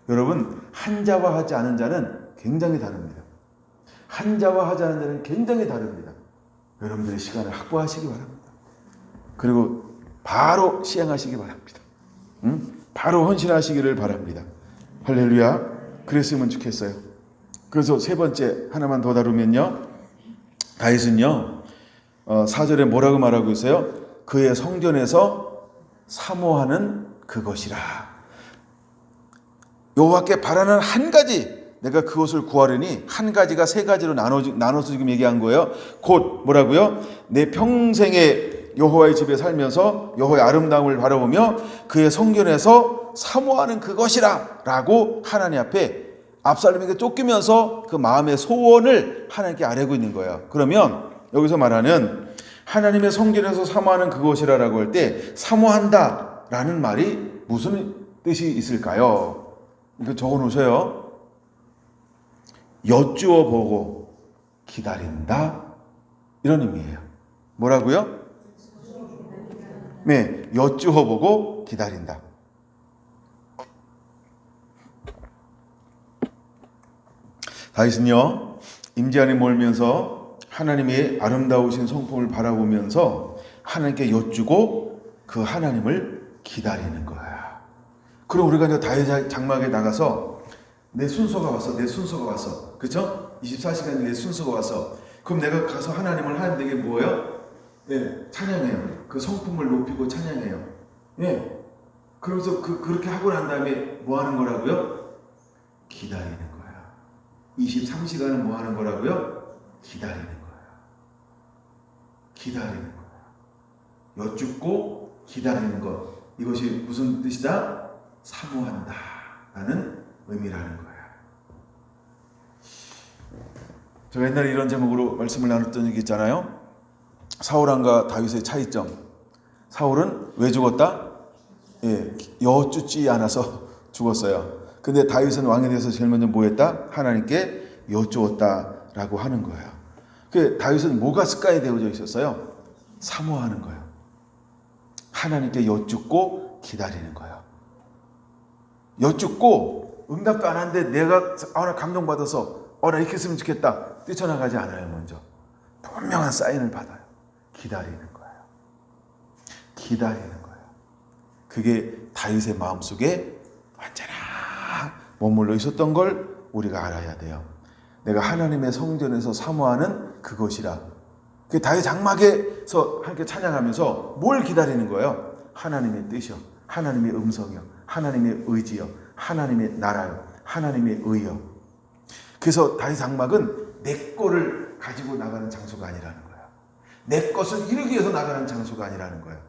여러분, 한 자와 하지 않은 자는 굉장히 다릅니다. 한 자와 하지 않은 자는 굉장히 다릅니다. 여러분들의 시간을 확보하시기 바랍니다. 그리고 바로 시행하시기 바랍니다. 바로 헌신하시기를 바랍니다. 할렐루야. 그랬으면 좋겠어요. 그래서 세 번째 하나만 더 다루면요, 다윗은요 4절에 뭐라고 말하고 있어요? 그의 성전에서 사모하는 그것이라. 여호와께 바라는 한 가지, 내가 그것을 구하려니, 한 가지가 세 가지로 나눠서 지금 얘기한 거예요. 곧 뭐라고요? 내 평생에 여호와의 집에 살면서 여호와의 아름다움을 바라보며 그의 성전에서 사모하는 그것이라 라고 하나님 앞에 압살롬에게 쫓기면서 그 마음의 소원을 하나님께 아뢰고 있는 거예요. 그러면 여기서 말하는 하나님의 성전에서 사모하는 그것이라고 할 때 사모한다 라는 말이 무슨 뜻이 있을까요? 이거 적어 놓으세요. 여쭈어 보고 기다린다, 이런 의미예요. 뭐라고요? 네, 여쭈어 보고 기다린다. 다윗은요 임재 안에 몰면서 하나님의 아름다우신 성품을 바라보면서 하나님께 여쭈고 그 하나님을 기다리는 거야. 그럼 우리가 이제 다윗 장막에 나가서 내 순서가 왔어. 내 순서가 왔어. 그쵸? 24시간 내 순서가 왔어. 그럼 내가 가서 하나님을 하나님에게 뭐예요? 예, 찬양해요. 그 성품을 높이고 찬양해요. 예. 그러면서 그렇게 하고 난 다음에 뭐 하는 거라고요? 기다리는 거야. 23시간은 뭐 하는 거라고요? 기다리는 거야. 기다리는 거야. 여쭙고 기다리는 것. 이것이 무슨 뜻이다? 사모한다 라는 의미라는 거야. 제가 옛날에 이런 제목으로 말씀을 나눴던 적이 있잖아요. 사울왕과 다윗의 차이점. 사울은 왜 죽었다? 예, 여쭙지 않아서 죽었어요. 근데 다윗은 왕에 대해서 제일 먼저 뭐 했다? 하나님께 여쭈었다라고 하는 거예요. 그 다윗은 뭐가 습관이 되어져 있었어요? 사모하는 거예요. 하나님께 여쭙고 기다리는 거예요. 여쭙고 응답도 안 하는데 내가 나 감동받아서 나 이렇게 했으면 좋겠다. 뛰쳐나가지 않아요. 먼저 분명한 사인을 받아요. 기다리는 거예요. 기다리는 거예요. 그게 다윗의 마음속에 언제나 머물러 있었던 걸 우리가 알아야 돼요. 내가 하나님의 성전에서 사모하는 그것이라. 그 다윗 장막에서 함께 찬양하면서 뭘 기다리는 거예요? 하나님의 뜻이요, 하나님의 음성이요, 하나님의 의지요, 하나님의 나라요, 하나님의 의요. 그래서 다윗 장막은 내 거를 가지고 나가는 장소가 아니라는 거예요. 내 것을 이루기 위해서 나가는 장소가 아니라는 거예요.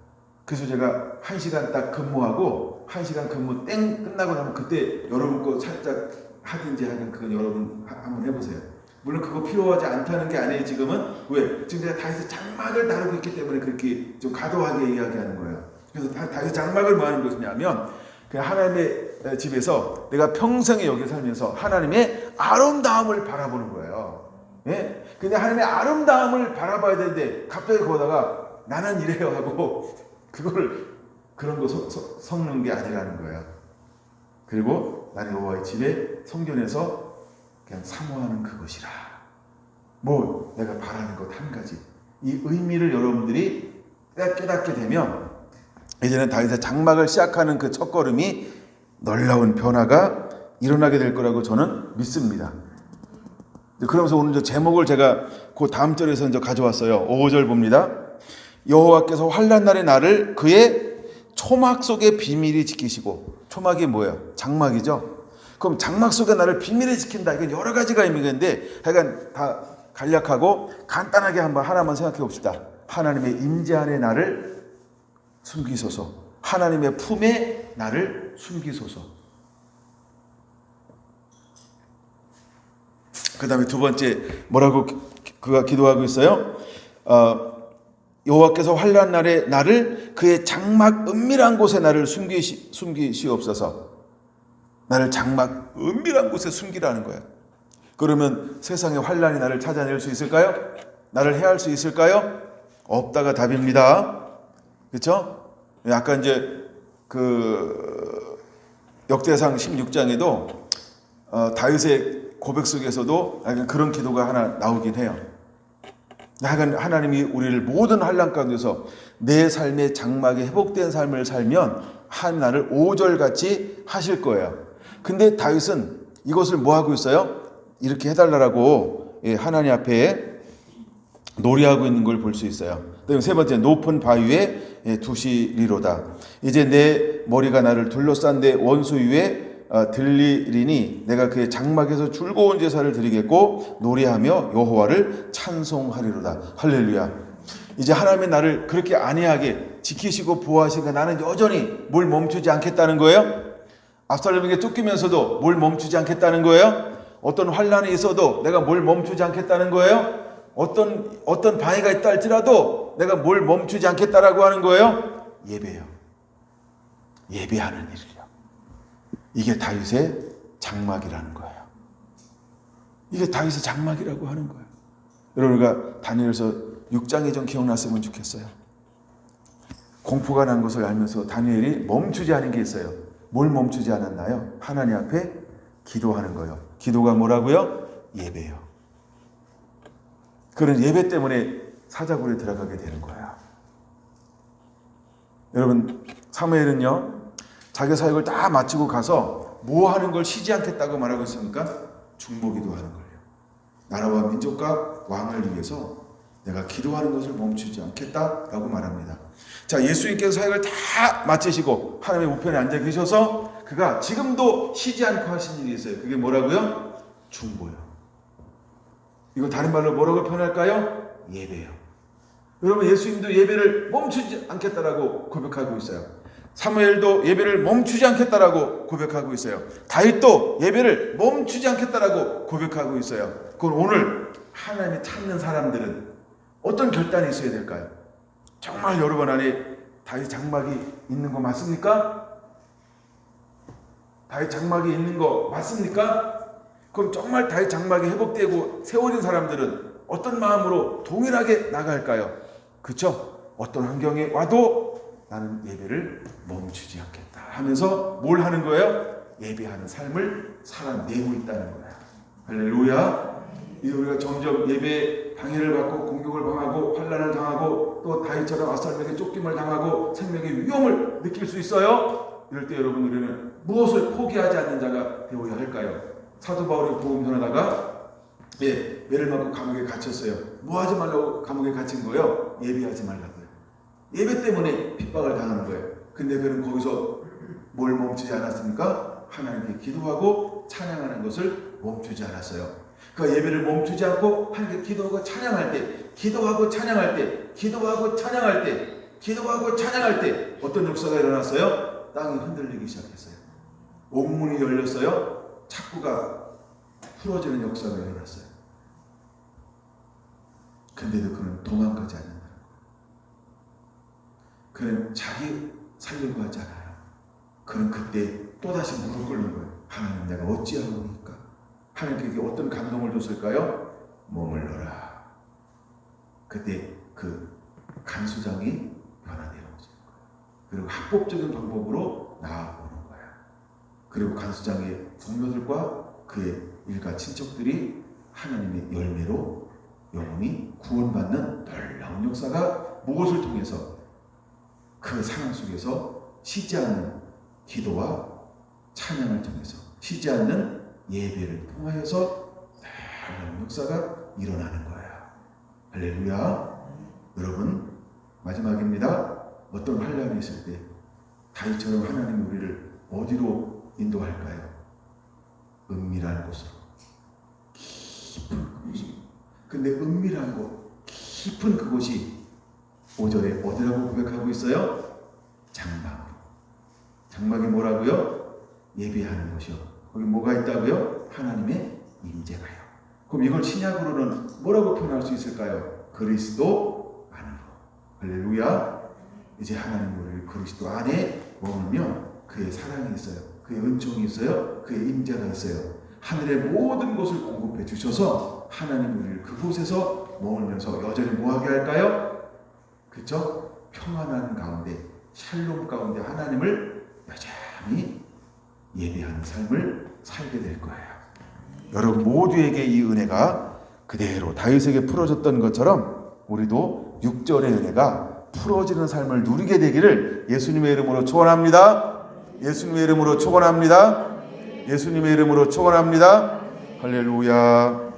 그래서 제가 1시간 딱 근무하고 1시간 근무 땡 끝나고 나면 그때 여러분 거 살짝 하든지 하든 그건 여러분 한번 해보세요. 물론 그거 필요하지 않다는 게 아니에요. 지금은 왜? 지금 내가 다윗의 장막을 다루고 있기 때문에 그렇게 좀 과도하게 이야기하는 거예요. 그래서 다윗의 장막을 뭐 하는 것이냐면 그냥 하나님의 집에서 내가 평생에 여기 살면서 하나님의 아름다움을 바라보는 거예요. 예? 근데 하나님의 아름다움을 바라봐야 되는데 갑자기 거기다가 나는 이래요 하고 그거를 그런 거 섞는 게 아니라는 거예요. 그리고 나는 여호와의 집에 성전에서 그냥 사모하는 그것이라. 뭐 내가 바라는 것 한 가지. 이 의미를 여러분들이 깨닫게 되면 이제는 다윗의 장막을 시작하는 그 첫걸음이 놀라운 변화가 일어나게 될 거라고 저는 믿습니다. 그러면서 오늘 제목을 제가 그 다음 절에서 이제 가져왔어요. 5절 봅니다. 여호와께서 환난 날의 나를 그의 초막 속에 비밀히 지키시고. 초막이 뭐예요? 장막이죠. 그럼 장막 속에 나를 비밀히 지킨다. 이건 여러 가지가 의미가 있는데 하여간 다 간략하고 간단하게 한번 하나만 생각해 봅시다. 하나님의 임재 안에 나를 숨기소서. 하나님의 품에 나를 숨기소서. 그 다음에 두 번째 뭐라고 그가 기도하고 있어요? 여호와께서 환난 날에 나를 그의 장막 은밀한 곳에 나를 숨기시옵소서. 나를 장막 은밀한 곳에 숨기라는 거야. 그러면 세상의 환난이 나를 찾아낼 수 있을까요? 나를 해할 수 있을까요? 없다가 답입니다. 그렇죠? 아까 이제 그 역대상 16장에도 다윗의 고백 속에서도 그런 기도가 하나 나오긴 해요. 하나님이 우리를 모든 환난 가운데서 내 삶의 장막에 회복된 삶을 살면 하나를 5절같이 하실 거예요. 근데 다윗은 이것을 뭐 하고 있어요? 이렇게 해달라고 하나님 앞에 놀이하고 있는 걸 볼 수 있어요. 그다음에 세 번째, 높은 바위에 두시리로다. 이제 내 머리가 나를 둘러싼 데 원수 위에 들리리니 내가 그의 장막에서 즐거운 제사를 드리겠고 노래하며 여호와를 찬송하리로다. 할렐루야. 이제 하나님의 나를 그렇게 안위하게 지키시고 보호하시니까 나는 여전히 뭘 멈추지 않겠다는 거예요. 압살롬에게 쫓기면서도 뭘 멈추지 않겠다는 거예요. 어떤 환난이 있어도 내가 뭘 멈추지 않겠다는 거예요. 어떤 방해가 있다 할지라도 내가 뭘 멈추지 않겠다라고 하는 거예요. 예배요. 예배하는 일이요. 이게 다윗의 장막이라는 거예요. 이게 다윗의 장막이라고 하는 거예요. 여러분과 다니엘서 6장이 좀 기억났으면 좋겠어요. 공포가 난 것을 알면서 다니엘이 멈추지 않은 게 있어요. 뭘 멈추지 않았나요? 하나님 앞에 기도하는 거예요. 기도가 뭐라고요? 예배요. 그런 예배 때문에 사자굴에 들어가게 되는 거예요. 여러분, 사무엘은요 자기 사역을 다 마치고 가서 뭐 하는 걸 쉬지 않겠다고 말하고 있습니까? 중보기도 하는 거예요. 나라와 민족과 왕을 위해서 내가 기도하는 것을 멈추지 않겠다라고 말합니다. 자, 예수님께서 사역을 다 마치시고 하나님의 우편에 앉아 계셔서 그가 지금도 쉬지 않고 하신 일이 있어요. 그게 뭐라고요? 중보요. 이거 다른 말로 뭐라고 표현할까요? 예배요. 여러분, 예수님도 예배를 멈추지 않겠다라고 고백하고 있어요. 사무엘도 예배를 멈추지 않겠다라고 고백하고 있어요. 다윗도 예배를 멈추지 않겠다라고 고백하고 있어요. 그건 오늘 하나님이 찾는 사람들은 어떤 결단이 있어야 될까요? 정말 여러분 안에 다윗 장막이 있는 거 맞습니까? 다윗 장막이 있는 거 맞습니까? 그럼 정말 다윗 장막이 회복되고 세워진 사람들은 어떤 마음으로 동일하게 나갈까요? 그렇죠? 어떤 환경에 와도 나는 예배를 멈추지 않겠다 하면서 뭘 하는 거예요? 예배하는 삶을 살아내고 있다는 거야. 할렐루야. 이제 우리가 점점 예배 방해를 받고 공격을 당하고 환난을 당하고 또 다윗처럼 압살롬에게 쫓김을 당하고 생명의 위험을 느낄 수 있어요. 이럴 때 여러분, 우리는 무엇을 포기하지 않는 자가 되어야 할까요? 사도 바울이 복음 전하다가 매를 맞고 감옥에 갇혔어요. 뭐 하지 말라고 감옥에 갇힌 거예요? 예배하지 말라고요. 예배 때문에 핍박을 당하는 거예요. 근데 그는 거기서 뭘 멈추지 않았습니까? 하나님께 기도하고 찬양하는 것을 멈추지 않았어요. 그 예배를 멈추지 않고 하나님께 기도하고 찬양할 때, 기도하고 찬양할 때, 기도하고 찬양할 때, 기도하고 찬양할 때 어떤 역사가 일어났어요? 땅이 흔들리기 시작했어요. 옥문이 열렸어요. 창구가 풀어지는 역사가 일어났어요. 근데도 그는 도망가지 않는다. 그는 자기 살려고 하지 않아요. 그는 그때 또다시 무릎 꿇는 거예요. 하나님, 내가 어찌하오니까? 하나님께 어떤 감동을 줬을까요? 몸을 넣어라. 그때 그 간수장이 변화되는 거죠. 그리고 합법적인 방법으로 나아오는 거예요. 그리고 간수장의 동료들과 그의 일가 친척들이 하나님의 열매로 영혼이 구원받는 놀라운 역사가 무엇을 통해서, 그 상황 속에서 쉬지 않는 기도와 찬양을 통해서, 쉬지 않는 예배를 통하여서 놀라운 역사가 일어나는 거예요. 할렐루야. 여러분, 마지막입니다. 어떤 환난이 있을 때 다윗처럼 하나님이 우리를 어디로 인도할까요? 은밀한 곳으로, 깊은 그곳으로. 근데 은밀한 곳, 깊은 그곳이 5절에 어디라고 고백하고 있어요? 장막. 장막이 뭐라고요? 예배하는 곳이요. 거기 뭐가 있다고요? 하나님의 임재가요. 그럼 이걸 신약으로는 뭐라고 표현할 수 있을까요? 그리스도 안으로. 할렐루야. 이제 하나님 우리를 그리스도 안에 머물면 그의 사랑이 있어요. 그의 은총이 있어요. 그의 임재가 있어요. 하늘의 모든 것을 공급해 주셔서 하나님 우리를 그곳에서 머물면서 여전히 뭐하게 할까요? 그렇죠? 평안한 가운데, 샬롬 가운데 하나님을 여전히 예배하는 삶을 살게 될 거예요. 여러분 모두에게 이 은혜가 그대로 다윗에게 풀어졌던 것처럼 우리도 6절의 은혜가 풀어지는 삶을 누리게 되기를 예수님의 이름으로 축원합니다. 예수님의 이름으로 축원합니다. 예수님의 이름으로 축원합니다. 할렐루야.